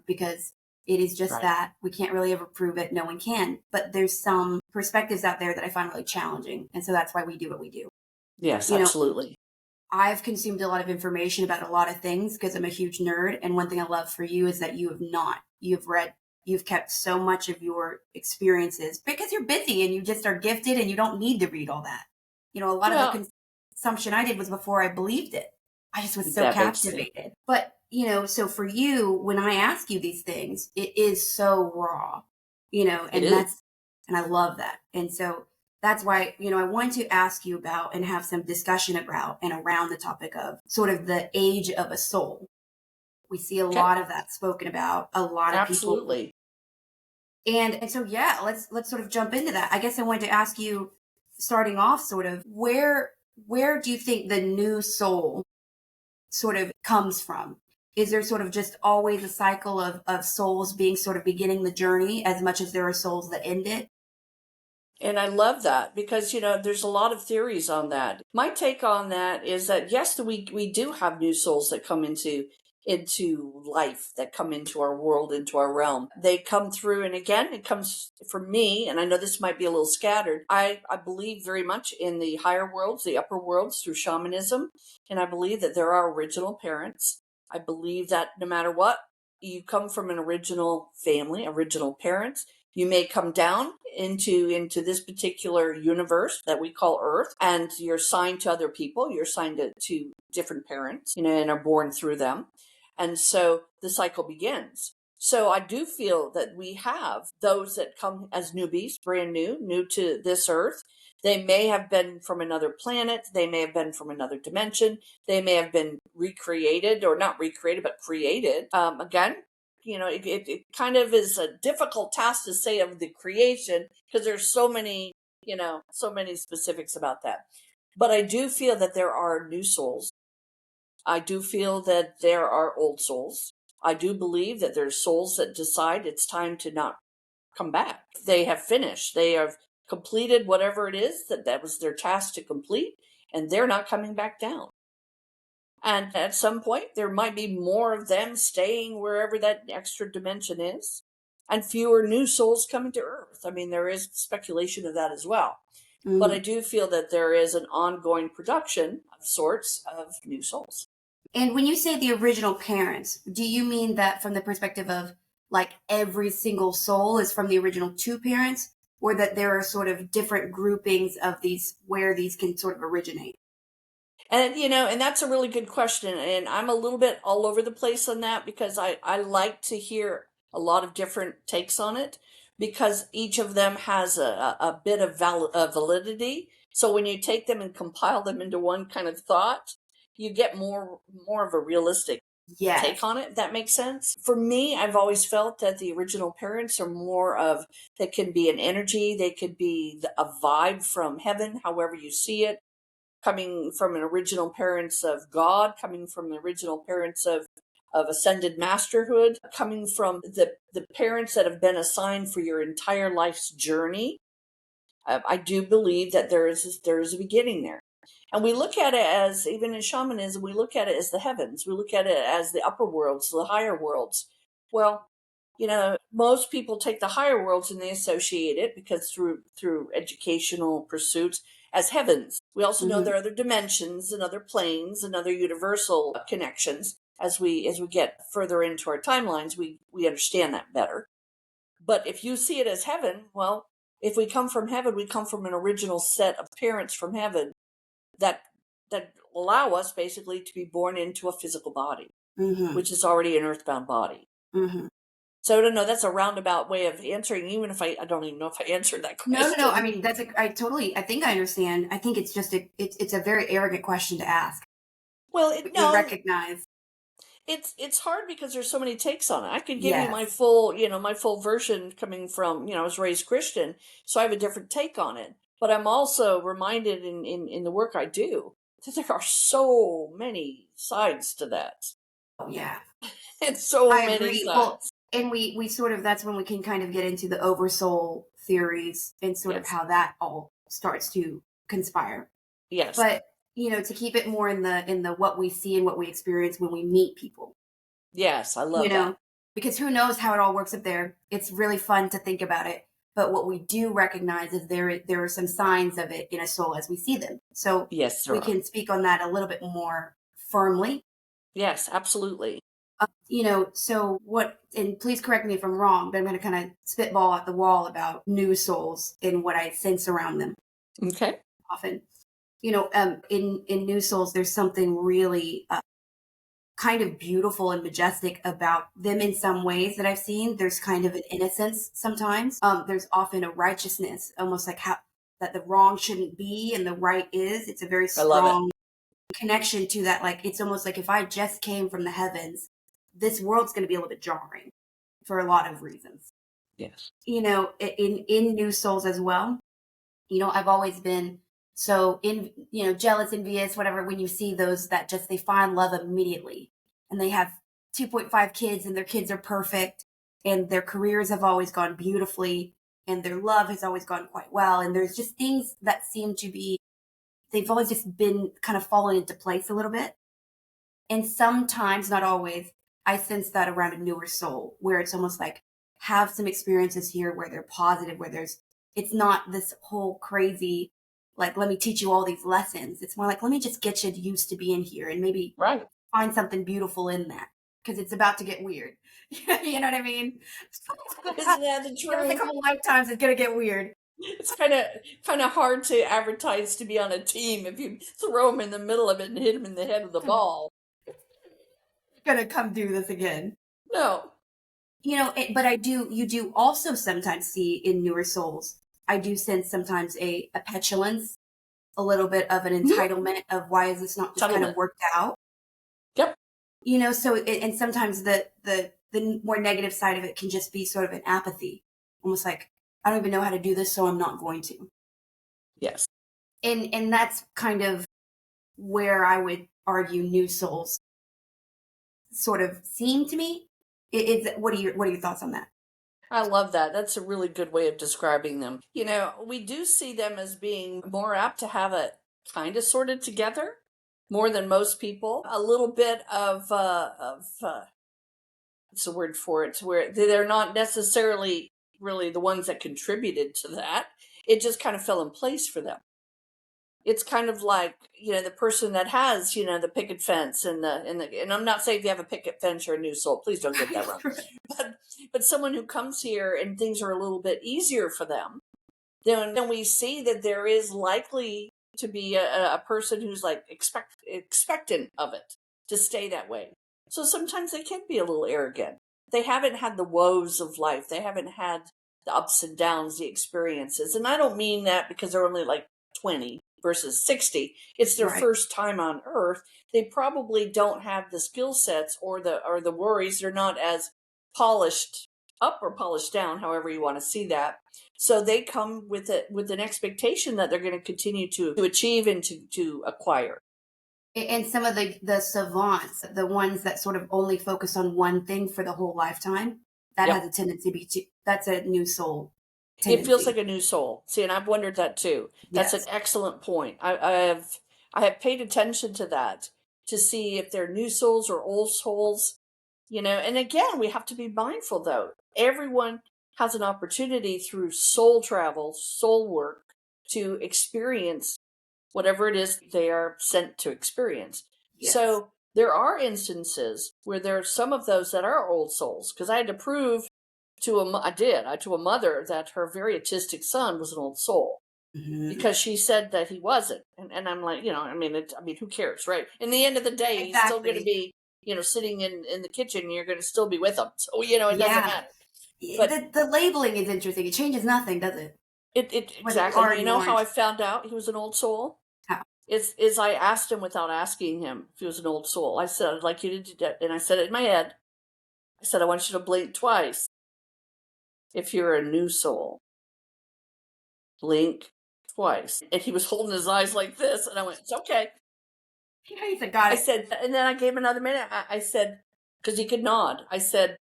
because it is just Right. that. We can't really ever prove it. No one can. But there's some perspectives out there that I find really challenging. And so that's why we do what we do. Yes, You know, absolutely. I've consumed a lot of information about a lot of things because I'm a huge nerd. And one thing I love for you is that you have not. You've kept so much of your experiences because you're busy and you just are gifted and you don't need to read all that. A lot of Well, the consumption I did was before I believed it. I just was so that makes sense. captivated. But, so for you, when I ask you these things, it is so raw, It and is. and I love that. And so that's why, I wanted to ask you about and have some discussion about and around the topic of sort of the age of a soul. We see a Okay. lot of that spoken about, a lot of people. Absolutely. And so, yeah, let's sort of jump into that. I guess I wanted to ask you, starting off, sort of, where do you think the new soul sort of comes from? Is there sort of just always a cycle of souls being sort of beginning the journey as much as there are souls that end it? And I love that because, there's a lot of theories on that. My take on that is that, yes, we do have new souls that come into life, that come into our world, into our realm. They come through, and again, it comes for me, and I know this might be a little scattered. I believe very much in the higher worlds, the upper worlds through shamanism, and I believe that there are original parents. I believe that no matter what, you come from an original family, original parents. You may come down into this particular universe that we call Earth, and you're assigned to other people. You're assigned to different parents, and are born through them. And so the cycle begins. So I do feel that we have those that come as newbies, brand new to this earth. They may have been from another planet. They may have been from another dimension. They may have been recreated, or not recreated, but created. Again, it kind of is a difficult task to say of the creation because there's so many specifics about that. But I do feel that there are new souls. I do feel that there are old souls. I do believe that there's souls that decide it's time to not come back. They have finished. They have completed whatever it is that was their task to complete, and they're not coming back down. And at some point, there might be more of them staying wherever that extra dimension is, and fewer new souls coming to Earth. I mean, there is speculation of that as well. But I Mm. do feel that there is an ongoing production of sorts of new souls. And when you say the original parents, do you mean that from the perspective of like every single soul is from the original 2 parents, or that there are sort of different groupings of these where these can sort of originate? And that's a really good question. And I'm a little bit all over the place on that because I like to hear a lot of different takes on it because each of them has a bit of validity. So when you take them and compile them into one kind of thought, you get more of a realistic take Yes. on it, if that makes sense. For me, I've always felt that the original parents are more of, that can be an energy, they could be a vibe from heaven, however you see it, coming from an original parents of God, coming from the original parents of ascended masterhood, coming from the parents that have been assigned for your entire life's journey. I do believe that there is a beginning there. And we look at it as, even in shamanism, we look at it as the heavens. We look at it as the upper worlds, the higher worlds. Well, most people take the higher worlds and they associate it because through educational pursuits as heavens. We also know Mm-hmm. there are other dimensions and other planes and other universal connections. As we get further into our timelines, we understand that better. But if you see it as heaven, well, if we come from heaven, we come from an original set of parents from heaven that that allow us basically to be born into a physical body, Mm-hmm. which is already an earthbound body. Mm-hmm. So I don't know. That's a roundabout way of answering. Even if I don't even know if I answered that No, no, no. I question. mean, I think I understand. I think it's just it's a very arrogant question to ask. Well, But you no, recognize, it's hard because there's so many takes on it. I could give you yes. my full version coming from I was raised Christian, so I have a different take on it. But I'm also reminded in the work I do that there are so many sides to that, Oh, yeah. and so I many agree. Well, sides. and we sort of that's when we can kind of get into the oversoul theories and sort of Yes, how that all starts to conspire. yes, But, to keep it more in the what we see and what we experience when we meet people, yes. I you love that. know, because who knows how it all works up there. It's really fun to think about it. But what we do recognize is there are some signs of it in a soul as we see them. So Yes, there we are. can speak on that a little bit more firmly. Yes, absolutely. So what, and please correct me if I'm wrong, but I'm going to kind of spitball at the wall about new souls and what I sense around them Okay. often. In new souls, there's something really kind of beautiful and majestic about them in some ways that I've seen. There's kind of an innocence sometimes. There's often a righteousness, almost like how that the wrong shouldn't be and the right is. It's a very I love it. strong connection to that. Like it's almost like if I just came from the heavens, this world's going to be a little bit jarring for a lot of reasons. Yes. In new souls as well. I've always been so jealous, envious, whatever. When you see those that just they find love immediately, and they have 2.5 kids, and their kids are perfect, and their careers have always gone beautifully, and their love has always gone quite well, and there's just things that seem to be they've always just been kind of fallen into place a little bit. And sometimes, not always, I sense that around a newer soul where it's almost like have some experiences here where they're positive, where it's not this whole crazy, like, let me teach you all these lessons. It's more like, let me just get you used to being here and maybe Right. find something beautiful in that because it's about to get weird. You know what I mean? Isn't that the Give us a truth? couple lifetimes, it's going to get weird. It's kind of hard to advertise to be on a team if you throw him in the middle of it and hit him in the head with the ball. Going to come do this again. No. But you do also sometimes see in newer souls, I do sense sometimes a petulance, a little bit of an Mhm. entitlement of why is this not just kind of Settlement. worked out? Yep. And sometimes the more negative side of it can just be sort of an apathy, almost like, I don't even know how to do this, so I'm not going to. Yes. And that's kind of where I would argue new souls sort of seem to me. What are your thoughts on that? I love that. That's a really good way of describing them. We do see them as being more apt to have it kind of sorted together more than most people. A little bit of what's the word for it? Where they're not necessarily really the ones that contributed to that. It just kind of fell in place for them. It's kind of like the person that has the picket fence and I'm not saying if you have a picket fence you're a new soul, please don't get that wrong, but someone who comes here and things are a little bit easier for them, then we see that there is likely to be a person who's like expectant of it to stay that way. So sometimes they can be a little arrogant. They haven't had the woes of life. They haven't had the ups and downs, the experiences. And I don't mean that because they're only like 20 versus 60. It's their Right. first time on earth. They probably don't have the skill sets or the worries. They're not as polished up or polished down, however you want to see that. So they come with an expectation that they're going to continue to achieve and to acquire. And some of the savants, the ones that sort of only focus on one thing for the whole lifetime, that has Yep. a tendency that's a new soul It feels like tendency. a new soul. See, and I've wondered that too. That's an Yes. excellent point. I have paid attention to that to see if they're new souls or old souls. And again, we have to be mindful, though. Everyone has an opportunity through soul travel, soul work, to experience whatever it is they are sent to experience. Yes. So there are instances where there are some of those that are old souls, because I had to prove to a mother that her very autistic son was an old soul, Mm-hmm. because she said that he wasn't. And I'm like, who cares, right? In the end of the day, he's still going to Exactly. be, sitting in the kitchen, and you're going to still be with him. So, it doesn't Yeah. matter. But The labeling is interesting. It changes nothing, does it? it Whether you exactly. are You and you know how aren't. I found out he was an old soul? How? Is I asked him without asking him if he was an old soul. I said, I'd like you to do that. And I said it in my head. I said, I want you to blink twice if you're a new soul. Blink twice. And he was holding his eyes like this. And I went, it's okay. Yeah, he said, got I it. said, and then I gave him another minute. I said, because he could nod. I said,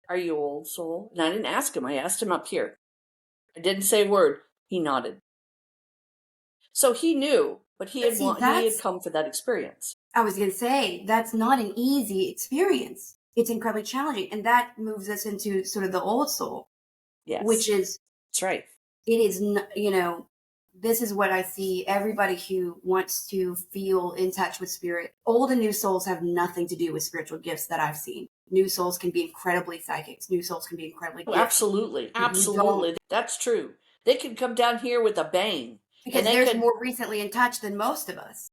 are you old soul? And I didn't ask him. I asked him up here. I didn't say a word. He nodded. So he knew, but But see, he had come for that experience. I was going to say, that's not an easy experience. It's incredibly challenging. And that moves us into sort of the old soul, which Yes, is, that's right. it is, this is what I see everybody who wants to feel in touch with spirit. Old and new souls have nothing to do with spiritual gifts that I've seen. New souls can be incredibly psychics. New souls can be incredibly Oh, gifted. absolutely, You don't, absolutely. That's true. They can come down here with a bang, and because they there's could. more recently in touch than most of us.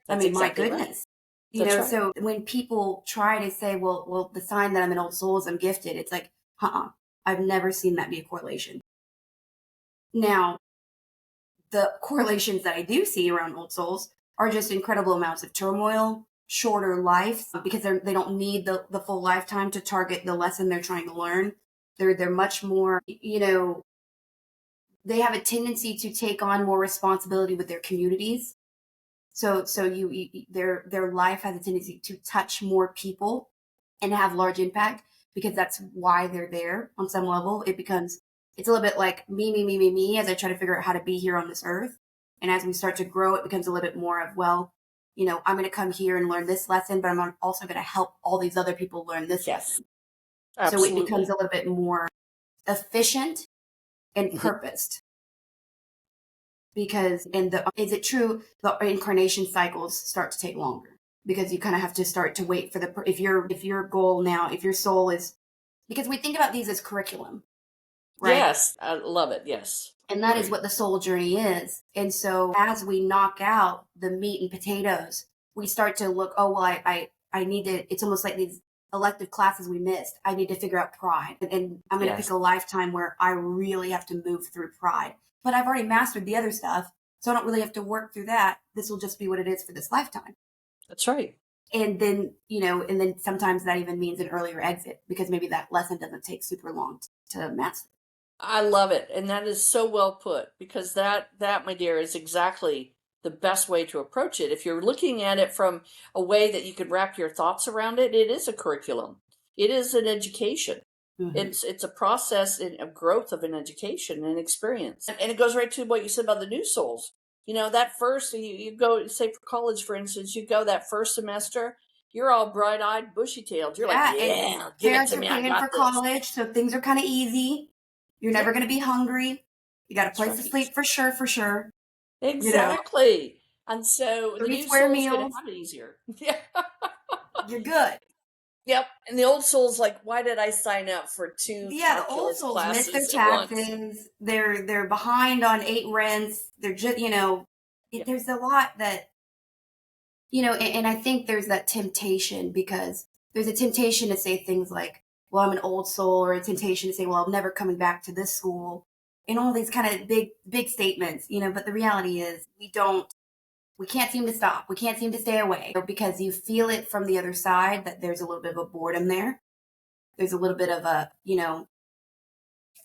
I That's mean, my exactly right. goodness. That's right. So when people try to say, well, the sign that I'm an old soul is I'm gifted, it's like, I've never seen that be a correlation. Now, the correlations that I do see around old souls are just incredible amounts of turmoil, shorter life, because they don't need the full lifetime to target the lesson they're trying to learn. They're much more, they have a tendency to take on more responsibility with their communities. So their life has a tendency to touch more people and have large impact, because that's why they're there on some level. It's a little bit like me as I try to figure out how to be here on this earth. And as we start to grow, it becomes a little bit more of, well, I'm going to come here and learn this lesson, but I'm also going to help all these other people learn this Yes, lesson. So it becomes absolutely. a little bit more efficient and Mhm. purposed. Because is it true the incarnation cycles start to take longer, because you kind of have to start to wait for if your goal now, if your soul is, because we think about these as curriculum, right? Yes, I love it. Yes, And that is what the soul journey is. And so as we knock out the meat and potatoes, we start to look, oh, well, I need to, it's almost like these elective classes we missed. I need to figure out pride. And I'm going to pick yes, a lifetime where I really have to move through pride. But I've already mastered the other stuff, so I don't really have to work through that. This will just be what it is for this lifetime. that's right. And then, sometimes that even means an earlier exit, because maybe that lesson doesn't take super long to master. I love it, and that is so well put, because that my dear is exactly the best way to approach it. If you're looking at it from a way that you could wrap your thoughts around it, it is a curriculum. It is an education. Mm-hmm. It's a process of growth of an education and experience, and it goes right to what you said about the new souls. That first you go, say for college, for instance, you go that first semester, you're all bright-eyed, bushy-tailed. You're like, Yeah, and yeah, give it parents to are me. I paying for got this. college, so things are kind of easy. You're never Yep, going to be hungry. You got a that's place to right. sleep for sure, for sure. You know, Exactly. And so the three new square soul's going to meals, have it easier. Yeah. you're good. Yep. And the old soul's like, why did I sign up for two Yeah, the old calculus souls miss their classes at once? taxes. They're behind on 8 rents. They're just, Yep. there's a lot that, and I think there's that temptation, because there's a temptation to say things like, well, I'm an old soul, or a temptation to say, well, I'm never coming back to this school, and all these kind of big statements, but the reality is we can't seem to stop. We can't seem to stay away, because you feel it from the other side that there's a little bit of a boredom there. There's a little bit of a,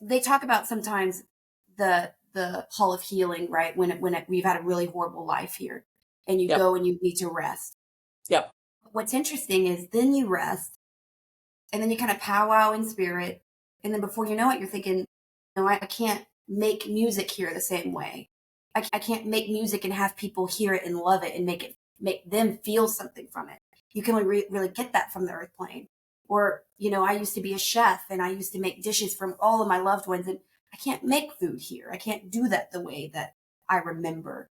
they talk about sometimes the hall of healing, right? We've had a really horrible life here, and you Yep. go and you need to rest. Yep. What's interesting is then you rest, and then you kind of powwow in spirit, and then before you know it, you're thinking, no, I can't make music here the same way. I can't make music and have people hear it and love it and make them feel something from it. You can only really get that from the earth plane. Or, I used to be a chef and I used to make dishes from all of my loved ones, and I can't make food here. I can't do that the way that I remember.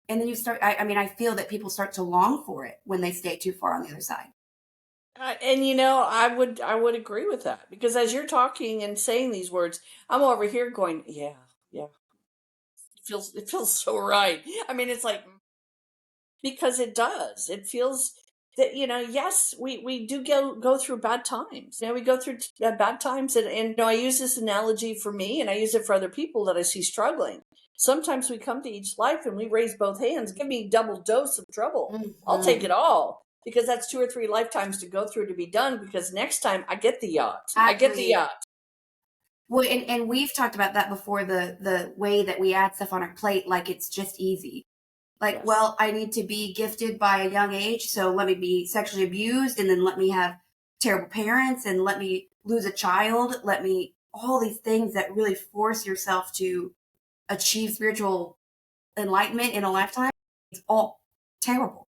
And then I feel that people start to long for it when they stay too far on the other side. And I would agree with that, because as you're talking and saying these words, I'm over here going, yeah, yeah. It feels so right. I mean, it's like, because it does. It feels that, yes, we do go through bad times. We go through bad times, and I use this analogy for me, and I use it for other people that I see struggling. Sometimes we come to each life and we raise both hands. Give me double dose of trouble. I'll take it Mhm. all, because that's 2 or 3 lifetimes to go through to be done. Because next time I get the yacht. I get the Exactly. yacht. Well, and we've talked about that before, the way that we add stuff on our plate like it's just easy. Like, Yes. well, I need to be gifted by a young age, so let me be sexually abused, and then let me have terrible parents, and let me lose a child, let me all these things that really force yourself to achieve spiritual enlightenment in a lifetime. It's all terrible.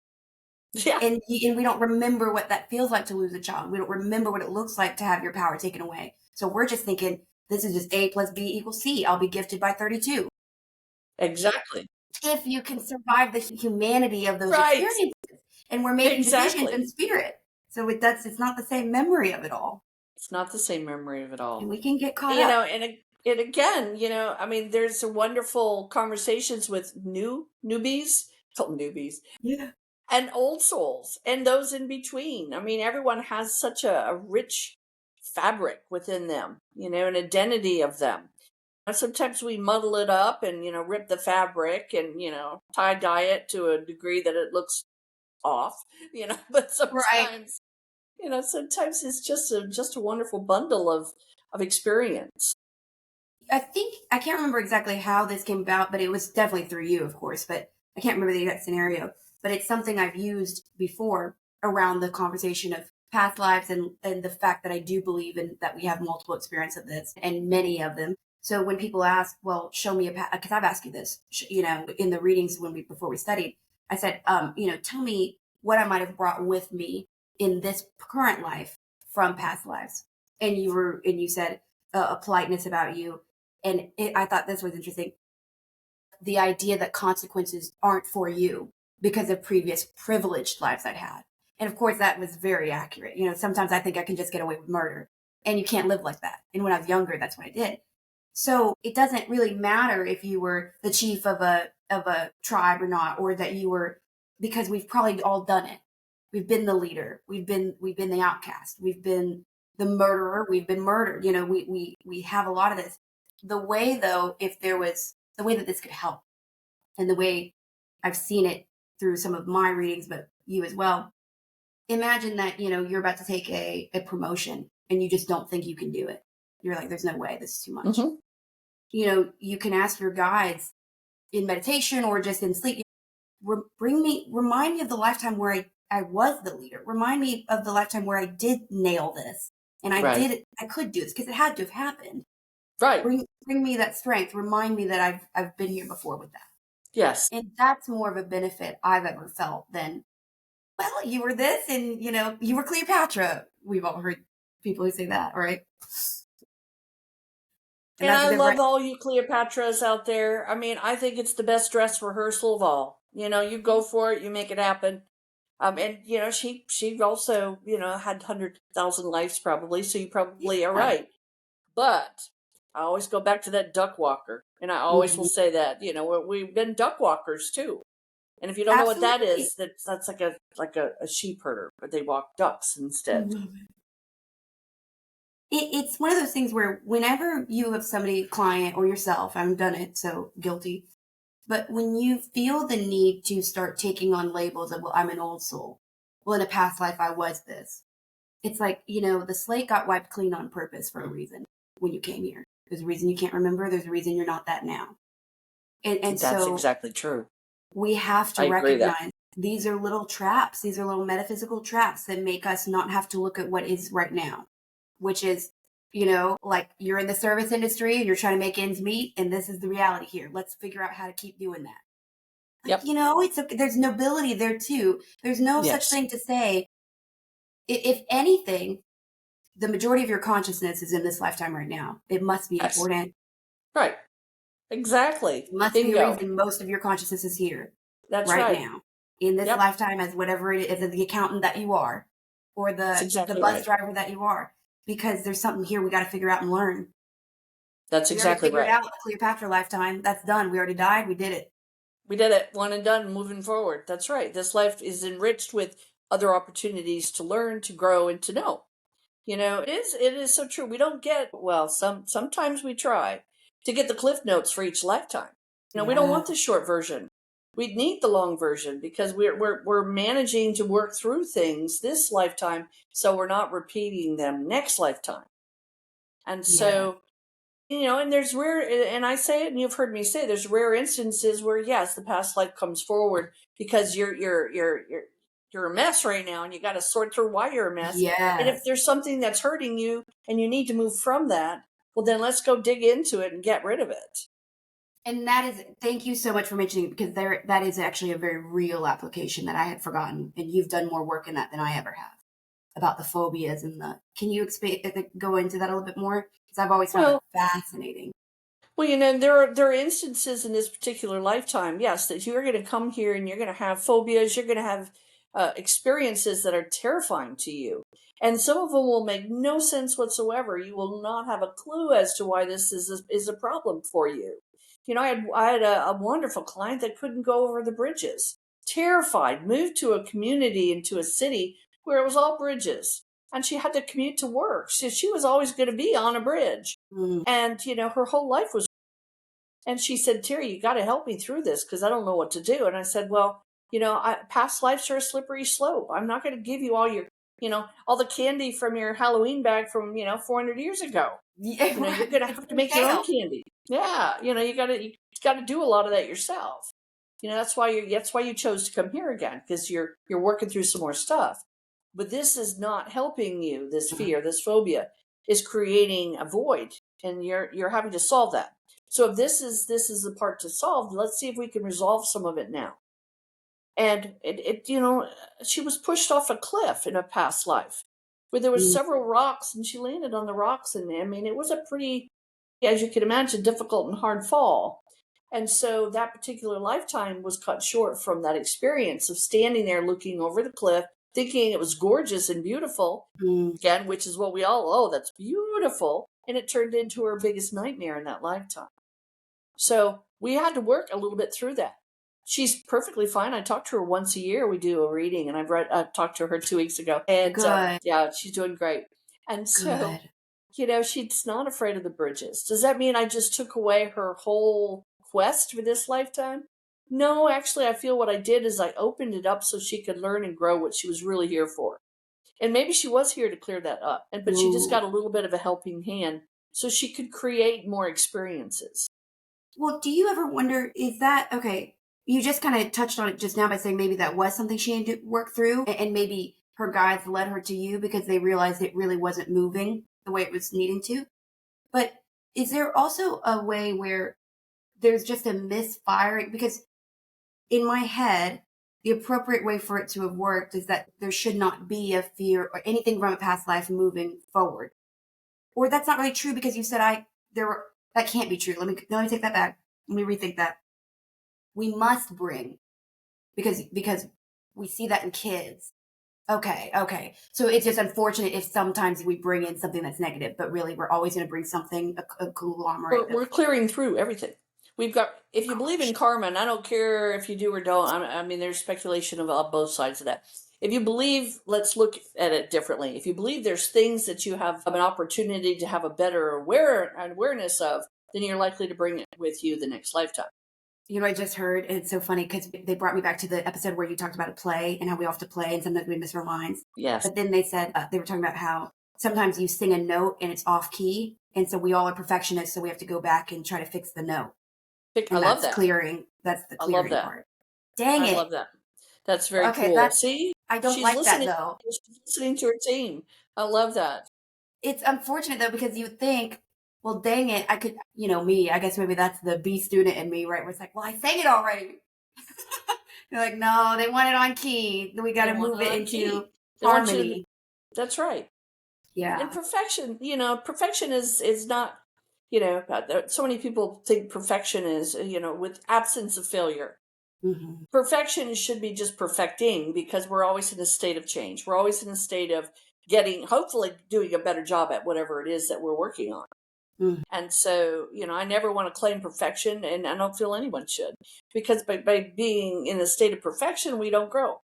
Yeah. And we don't remember what that feels like to lose a child. We don't remember what it looks like to have your power taken away. So we're just thinking this is just A plus B equals C. I'll be gifted by 32. Exactly. If you can survive the humanity of those Right. experiences, and we're making decisions Exactly. in spirit. So it's not the same memory of it all. It's not the same memory of it And all. we can get caught up. And again, I mean, there's a wonderful conversations with newbies, called newbies, Yeah. and old souls, and those in between. I mean, everyone has such a rich fabric within them, an identity of them. And sometimes we muddle it up and, rip the fabric and, tie dye it to a degree that it looks off, but Right. sometimes it's just a wonderful bundle of experience. I can't remember exactly how this came about, but it was definitely through you, of course, but I can't remember the exact scenario. But it's something I've used before around the conversation of past lives, and the fact that I do believe in that we have multiple experiences of this and many of them. So when people ask, well, show me a past, because I've asked you this, in the readings before we studied, I said, tell me what I might have brought with me in this current life from past lives. And you said a politeness about you, and I thought this was interesting. The idea that consequences aren't for you because of previous privileged lives I'd had. And of course, that was very accurate. Sometimes I think I can just get away with murder, and you can't live like that. And when I was younger, that's what I did. So it doesn't really matter if you were the chief of a tribe or not, or that you were, because we've probably all done it. We've been the leader. We've been the outcast. We've been the murderer. We've been murdered. We have a lot of this. The way, though, if there was the way that this could help, and the way I've seen it through some of my readings, but you as well. Imagine that, you're about to take a promotion and you just don't think you can do it. You're like, there's no way, this is too much. Hmm. You can ask your guides in meditation or just in sleep, remind me of the lifetime where I was the leader. Remind me of the lifetime where I did nail this and Right. I could do this because it had to have happened. Right. Bring me that strength. Remind me that I've been here before with that. Yes. And that's more of a benefit I've ever felt than, well, you were this and, you were Cleopatra. We've all heard people who say that, right? And And that's a I love different. all you Cleopatras out there. I mean, I think it's the best dress rehearsal of all. You go for it, you make it happen. And she also, had 100,000 lives probably, so you probably are Yeah. right. But I always go back to that duck walker, and I always will Mhm. say that, we've been duck walkers too. And if you don't know what that Absolutely. is, that's like a sheep herder, but they walk ducks instead. Mhm. It's one of those things where whenever you have somebody, client or yourself, I've done it, so guilty. But when you feel the need to start taking on labels of, well, I'm an old soul. Well, in a past life, I was this. It's like, the slate got wiped clean on purpose for a reason when you came here. There's a reason you can't remember. There's a reason you're not that now. And That's so exactly true. we have to I agree that. recognize these are little traps. These are little metaphysical traps that make us not have to look at what is right now, which is, like you're in the service industry and you're trying to make ends meet. And this is the reality here. Let's figure out how to keep doing that. Like, Yep. it's okay. There's nobility there too. There's no such Yes. thing to say, If anything, the majority of your consciousness is in this lifetime right now. It must be Yes. important. Right. Exactly. It must be a Bingo. reason most of your consciousness is here That's right right. now in this Yep. lifetime as whatever it is, as the accountant that you are or That's the exactly bus right. driver that you are, because there's something here we got to figure out and learn. That's We already exactly figured right. out Cleopatra lifetime. That's done. We already died. We did it. We did it. One and done, moving forward. That's right. This life is enriched with other opportunities to learn, to grow, and to know. It is so true. We don't get, well, sometimes we try to get the cliff notes for each lifetime. We don't want Yeah. the short version. We need the long version because we're managing to work through things this lifetime, so we're not repeating them next lifetime. And Yeah. so, and there's rare, and I say it, and you've heard me say, there's rare instances where yes, the past life comes forward because you're a mess right now, and you got to sort through why you're a mess. And if Yes. there's something that's hurting you and you need to move from that, well, then let's go dig into it and get rid of it. And that is, thank you so much for mentioning it, because that is actually a very real application that I had forgotten. And you've done more work in that than I ever have about the phobias and can you go into that a little bit more? Because I've always found that Well, fascinating. Well, there are instances in this particular lifetime, yes, that you're going to come here and you're going to have phobias. You're going to have experiences that are terrifying to you, and some of them will make no sense whatsoever. You will not have a clue as to why this is a problem for you. I had a wonderful client that couldn't go over the bridges, terrified, moved to a community into a city where it was all bridges, and she had to commute to work. So she was always going to be on a bridge, Mm. and her whole life was. And she said, Terry, you got to help me through this because I don't know what to do. And I said, well, past lives are a slippery slope. I'm not going to give you all the candy from your Halloween bag from, 400 years ago. Yeah, You're right. going to It's have to for make your own sale. candy. Yeah. You got to do a lot of that yourself. That's why you chose to come here again, because you're working through some more stuff. But this is not helping you. This Uh-uh. fear, this phobia is creating a void, and you're having to solve that. So if this is the part to solve, let's see if we can resolve some of it now. And she was pushed off a cliff in a past life where there was Mm. several rocks, and she landed on the rocks, and I mean it was a pretty, as you can imagine, difficult and hard fall. And so that particular lifetime was cut short from that experience of standing there looking over the cliff, thinking it was gorgeous and beautiful, Mm. again, which is what we all, oh, that's beautiful. And it turned into her biggest nightmare in that lifetime. So we had to work a little bit through that. She's perfectly fine. I talk to her once a year. We do a reading, and I've talked to her 2 weeks ago, and Good. yeah, she's doing great. And so, Good. she's not afraid of the bridges. Does that mean I just took away her whole quest for this lifetime? No, actually, I feel what I did is I opened it up so she could learn and grow what she was really here for. And maybe she was here to clear that up, but she just Ooh. got a little bit of a helping hand so she could create more experiences. Well, do you ever wonder, is that okay? You just kind of touched on it just now by saying maybe that was something she had to work through, and maybe her guides led her to you because they realized it really wasn't moving the way it was needing to. But is there also a way where there's just a misfiring? Because in my head, the appropriate way for it to have worked is that there should not be a fear or anything from a past life moving forward. Or that's not really true because you said that can't be true. Let me take that back. Let me rethink that. We must bring because we see that in kids. Okay. So it's just unfortunate if sometimes we bring in something that's negative, but really we're always going to bring something a conglomerate We're of clearing through everything. If you believe in gosh. karma, and I don't care if you do or don't, I mean, there's speculation of both sides of that. If you believe, let's look at it differently. If you believe there's things that you have an opportunity to have a better awareness of, then you're likely to bring it with you the next lifetime. You know, I just heard, and it's so funny because they brought me back to the episode where you talked about a play and how we all have to play and sometimes we miss our lines. Yes. But then they said, they were talking about how sometimes you sing a note and it's off key. And so we all are perfectionists. So we have to go back and try to fix the note. I And love that. that's the I love clearing that. part. Dang I it. love that. That's very Okay, cool. See, I don't she's like that listening. though. She's listening to her team. I love that. It's unfortunate though, because you would think, well, dang it, I could, me, I guess maybe that's the B student in me, right? Where it's like, well, I sang it already. They're like, no, they want it on key. We got They to want move it it on key. into They want you to harmony. That's right. Yeah. And perfection, perfection is not, so many people think perfection is, with absence of failure. Hmm. Perfection should be just perfecting, because we're always in a state of change. We're always in a state of hopefully doing a better job at whatever it is that we're working on. Hmm. And so, I never want to claim perfection, and I don't feel anyone should, because by being in a state of perfection, we don't grow.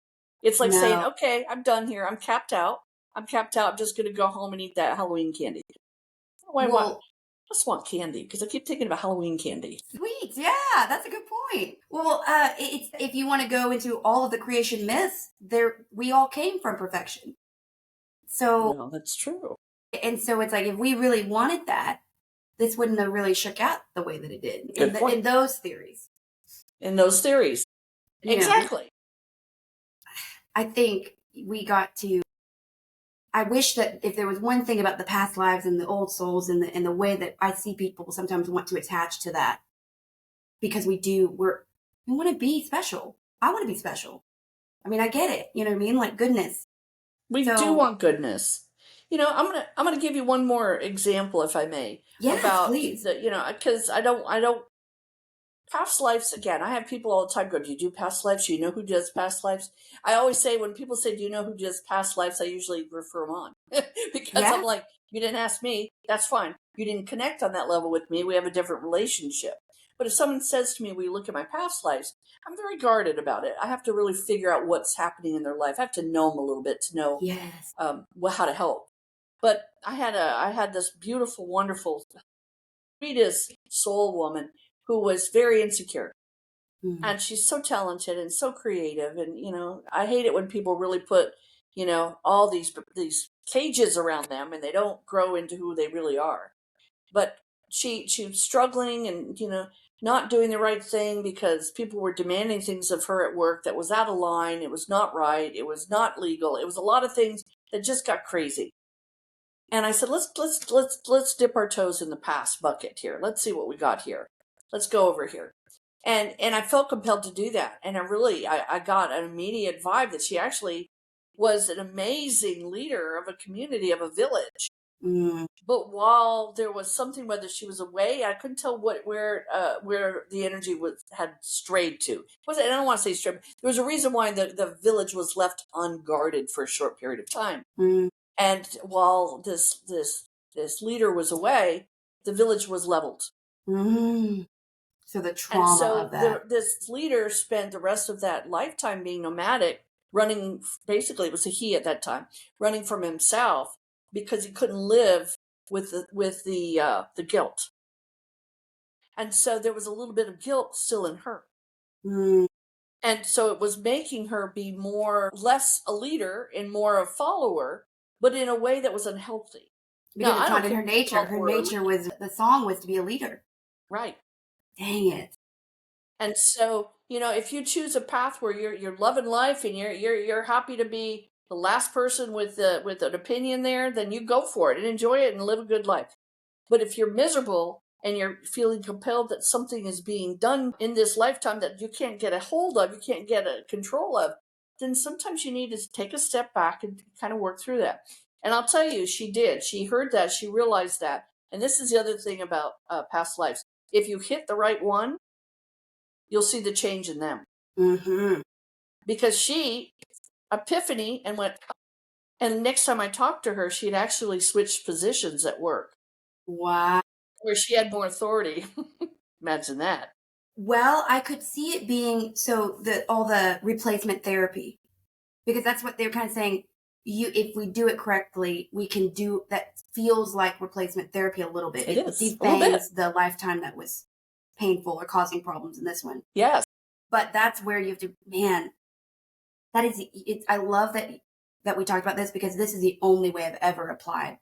It's like saying, No. okay, I'm done here. I'm capped out. I'm capped out. I'm just going to go home and eat that Halloween candy. Why? What? Well, I just want candy because I keep thinking about Halloween candy. sweet. Yeah, that's a good point. Well, it's if you want to go into all of the creation myths, there we all came from perfection. So, Well, that's true. and so it's like if we really wanted that, this wouldn't have really shook out the way that it did Good in point. those theories. In those theories. You know, Exactly. I think we got to. I wish that if there was one thing about the past lives and the old souls and the way that I see people sometimes want to attach to that, because we want to be special. I want to be special. I mean, I get it. You know what I mean? Like goodness. We do So want goodness. I'm gonna give you one more example, if I may, yes, about please. because I don't past lives again. I have people all the time go, "Do you do past lives? Do you know who does past lives?" I always say, when people say, "Do you know who does past lives?" I usually refer them on because I'm Yeah. like, "You didn't ask me. That's fine. You didn't connect on that level with me. We have a different relationship." But if someone says to me, "We look at my past lives," I'm very guarded about it. I have to really figure out what's happening in their life. I have to know them a little bit to know Yes. how to help. But I had this beautiful, wonderful, sweetest soul woman who was very insecure, Mm. and she's so talented and so creative. And I hate it when people really put all these cages around them, and they don't grow into who they really are. But she was struggling, and not doing the right thing because people were demanding things of her at work that was out of line. It was not right. It was not legal. It was a lot of things that just got crazy. And I said, let's dip our toes in the past bucket here. Let's see what we got here. Let's go over here. And I felt compelled to do that. And I got an immediate vibe that she actually was an amazing leader of a community, of a village. Mm. But while there was something, whether she was away, I couldn't tell where the energy had strayed to. Was I don't want to say strayed. There was a reason why the village was left unguarded for a short period of time. Mm. And while this leader was away, the village was leveled. Mm. So the And trauma so of that. this leader spent the rest of that lifetime being nomadic, running. Basically, it was a he at that time, running from himself because he couldn't live with the guilt. And so there was a little bit of guilt still in her. Mm. And so it was making her be less a leader and more a follower, but in a way that was unhealthy. Because Now, it's I don't not in care her if you nature. call Her her a nature leader, was the song was to be a leader. right? Dang it. And so, if you choose a path where you're loving life and you're happy to be the last person with an opinion there, then you go for it and enjoy it and live a good life. But if you're miserable and you're feeling compelled that something is being done in this lifetime that you can't get a hold of, you can't get a control of, then sometimes you need to take a step back and kind of work through that. And I'll tell you, she did. She heard that. She realized that. And this is the other thing about past lives. If you hit the right one, you'll see the change in them. Mm-hmm. Because she, epiphany, and went, and next time I talked to her, she had actually switched positions at work Wow. where she had more authority. Imagine that. Well, I could see it being so the all the replacement therapy, because that's what they're kind of saying. If we do it correctly, we can do that. Feels like replacement therapy a little bit. It It is a little bit. defangs the lifetime that was painful or causing problems in this one. Yes. But that's where you have to, man. That is it. I love that we talked about this, because this is the only way I've ever applied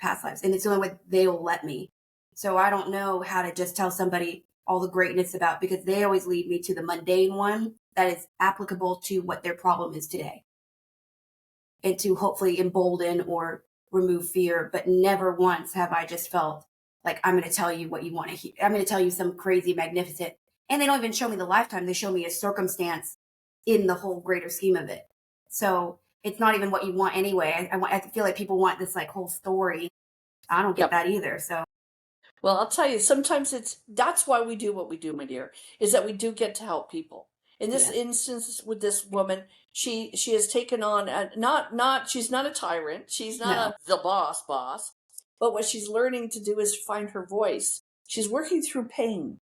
past lives, and it's the only way they'll let me. So I don't know how to just tell somebody all the greatness about, because they always lead me to the mundane one that is applicable to what their problem is today, and to hopefully embolden or remove fear. But never once have I just felt like I'm going to tell you what you want to hear. I'm going to tell you some crazy, magnificent, and they don't even show me the lifetime. They show me a circumstance in the whole greater scheme of it. So it's not even what you want anyway. I feel like people want this like whole story. I don't get Yep. that either. So Well, I'll tell you, sometimes that's why we do what we do, my dear, is that we do get to help people. In this yeah, instance with this woman, she has taken on not she's not a tyrant, she's not no, the boss, but what she's learning to do is find her voice. She's working through pain.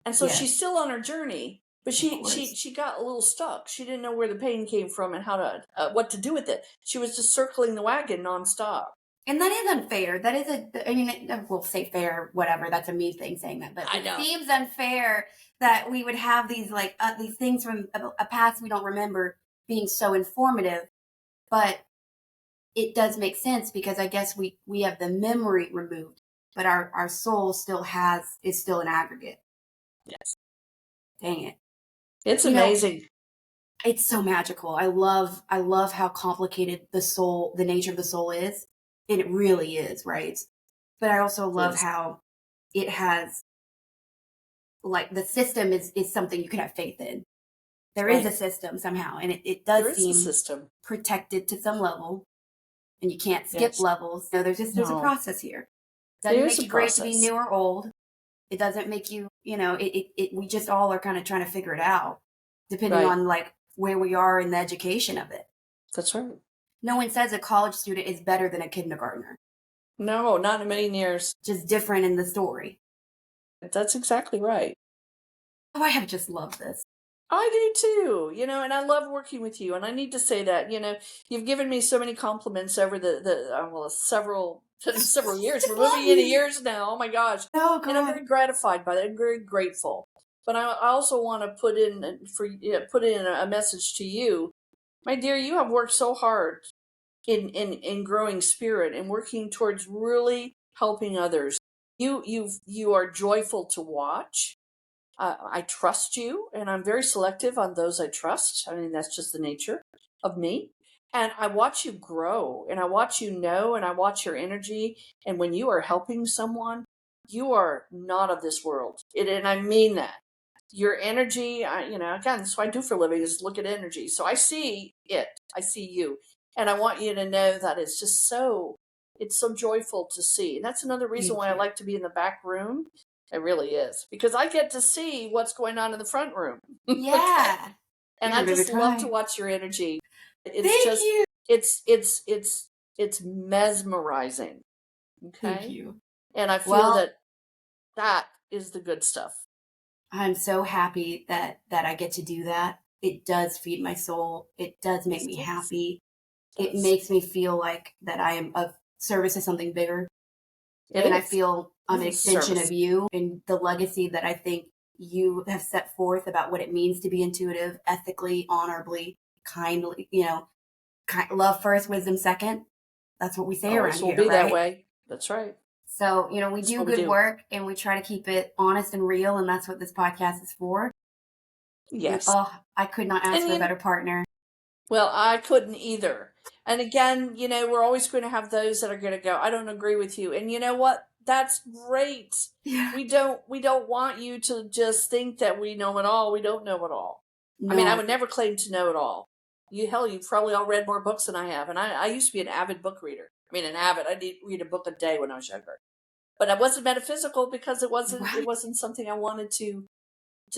And so yes, she's still on her journey, but of she course. she she got a little stuck. She didn't know where the pain came from and how to what to do with it. She was just circling the wagon nonstop. And that is unfair. That is I mean, we'll say fair, whatever. That's a me thing saying that, but I it know. seems unfair that we would have these like these things from a past we don't remember being so informative. But it does make sense because I guess we have the memory removed, but our soul still is still an aggregate. Yes. Dang it. It's You know, amazing. it's so magical. I love how complicated the nature of the soul is. And it really is, right? But I also It love is. how it has like the system is something you can have faith in. There is Right. a system somehow, and it There does is a seem system. protected to some level, and you can't skip Yes. levels. So there's a No. process here. There Doesn't is make a you great to be process. new or old. It doesn't make you, we just all are kind of trying to figure it out, depending Right. on like where we are in the education of it. That's right. No one says a college student is better than a kindergartner, No, not in a million years. just different in the story. That's exactly right. Oh, I have just loved this. I do too, and I love working with you. And I need to say that, you've given me so many compliments over well, several several years. We're Just moving love into you. years now. Oh my gosh! Oh And I'm God. very gratified by that. I'm very grateful. But I also want to put in a message to you, my dear. You have worked so hard in growing spirit and working towards really helping others. You are joyful to watch. I trust you, and I'm very selective on those I trust. I mean, that's just the nature of me. And I watch you grow, and I watch you know, and I watch your energy. And when you are helping someone, you are not of this world. And I mean that. Your energy, again, that's what I do for a living is look at energy. So I see it, I see you. And I want you to know that it's so joyful to see. And that's another reason Thank why I you. like to be in the back room. It really is because I get to see what's going on in the front room. Okay. Yeah. And You're I gonna just love try. to watch your energy. It's Thank just you. it's mesmerizing. Thank Okay? you. And I feel Well, that is the good stuff. I'm so happy that I get to do that. It does feed my soul. It does make Yes, me it does. happy. It It does. makes me feel like that I am of service to something bigger. It And I is. feel It I'm an is a extension of service. you and the legacy that I think you have set forth about what it means to be intuitive, ethically, honorably, kindly, love first, wisdom second. That's what we say around Always will here, be that right? way. That's right. So, we That's do what we good do. work and we try to keep it honest and real. And that's what this podcast is for. And Yes. oh, I could not ask And for a better partner. well, I couldn't either. And again, we're always going to have those that are going to go, I don't agree with you. And you know what? That's great. Yeah. We don't want you to just think that we know it all. We don't know it all. I mean, I No. would never claim to know it all. You've probably all read more books than I have. And I used to be an avid book reader. I mean, I did read a book a day when I was younger. But I wasn't metaphysical because it Right. wasn't something I wanted to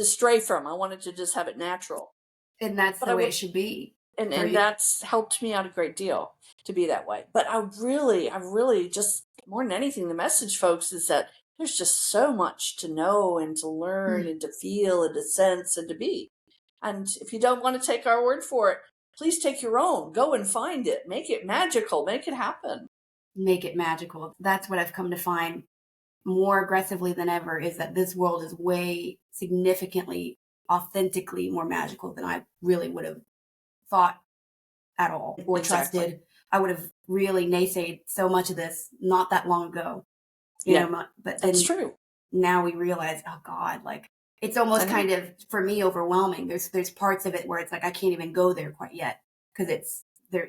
stray from. I wanted to just have it natural. And that's But the I way would it should be for and you. that's helped me out a great deal to be that way. But I really just more than anything, the message, folks, is that there's just so much to know and to learn Hmm. and to feel and to sense and to be. And if you don't want to take our word for it, please take your own. Go and find it. Make it magical. Make it happen. Make it magical. That's what I've come to find more aggressively than ever is that this world is way significantly, authentically more magical than I really would have thought at all or Exactly. trusted. I would have really naysayed so much of this not that long ago, Yeah, but that's then true. now we realize, oh God, like it's I almost know. kind of for me overwhelming. There's parts of it where it's like I can't even go there quite yet because it's there,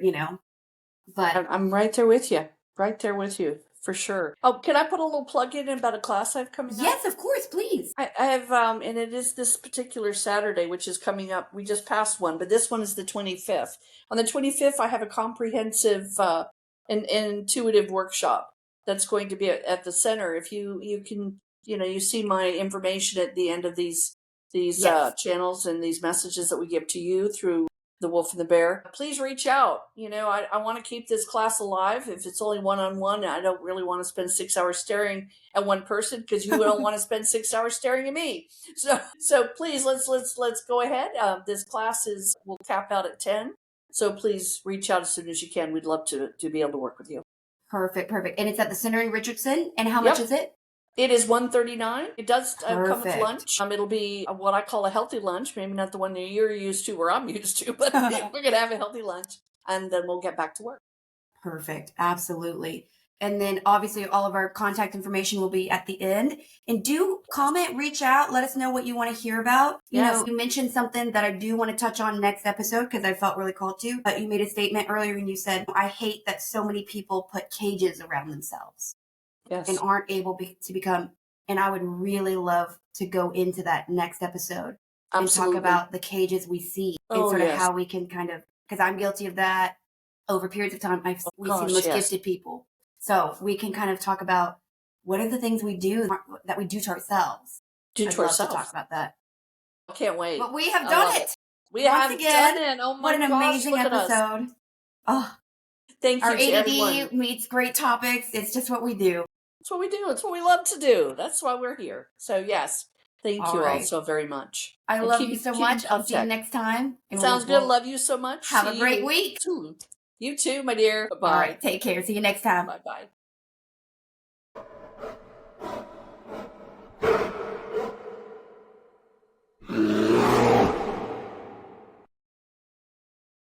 but I'm right there with you. Right there with you. For sure. Oh, can I put a little plug in about a class I've coming up? Yes, of course, please. I have, and it is this particular Saturday, which is coming up. We just passed one, but this one is the 25th. On the 25th, I have a comprehensive and intuitive workshop that's going to be at the center. If you can, you see my information at the end of these Yes. channels and these messages that we give to you through the Wolf and the Bear. Please reach out. I want to keep this class alive. If it's only one-on-one, I don't really want to spend 6 hours staring at one person, because you don't want to spend 6 hours staring at me. So please, let's go ahead. This class will cap out at 10. So please reach out as soon as you can. We'd love to be able to work with you. Perfect. And it's at the center in Richardson. And how much is it? It is $139. It does come with Perfect. lunch. It'll be what I call a healthy lunch. Maybe not the one that you're used to or I'm used to, but we're going to have a healthy lunch, and then we'll get back to work. Perfect. Absolutely. And then obviously all of our contact information will be at the end. And do comment, reach out, let us know what you want to hear about. Yes. You mentioned something that I do want to touch on next episode because I felt really called to. But you made a statement earlier and you said, I hate that so many people put cages around themselves. Yes. And aren't able to become. And I would really love to go into that next episode. Absolutely. And talk about the cages we see and sort of how we can kind of, because I'm guilty of that over periods of time. We see the most gifted people. So we can kind of talk about what are the things we do that we do to ourselves. I'd love to talk about that. I can't wait. But we have done it. We have done it. Oh my gosh. What an amazing episode. Oh, thank you our to ADD everyone. meets great topics. It's just what we do. That's what we do. It's what we love to do. That's why we're here. So yes, thank you all so very much. I love you so much. I'll see you next time. Sounds good. Love you so much. Have a great week. You too, my dear. Bye-bye. All right. Take care. See you next time. Bye-bye.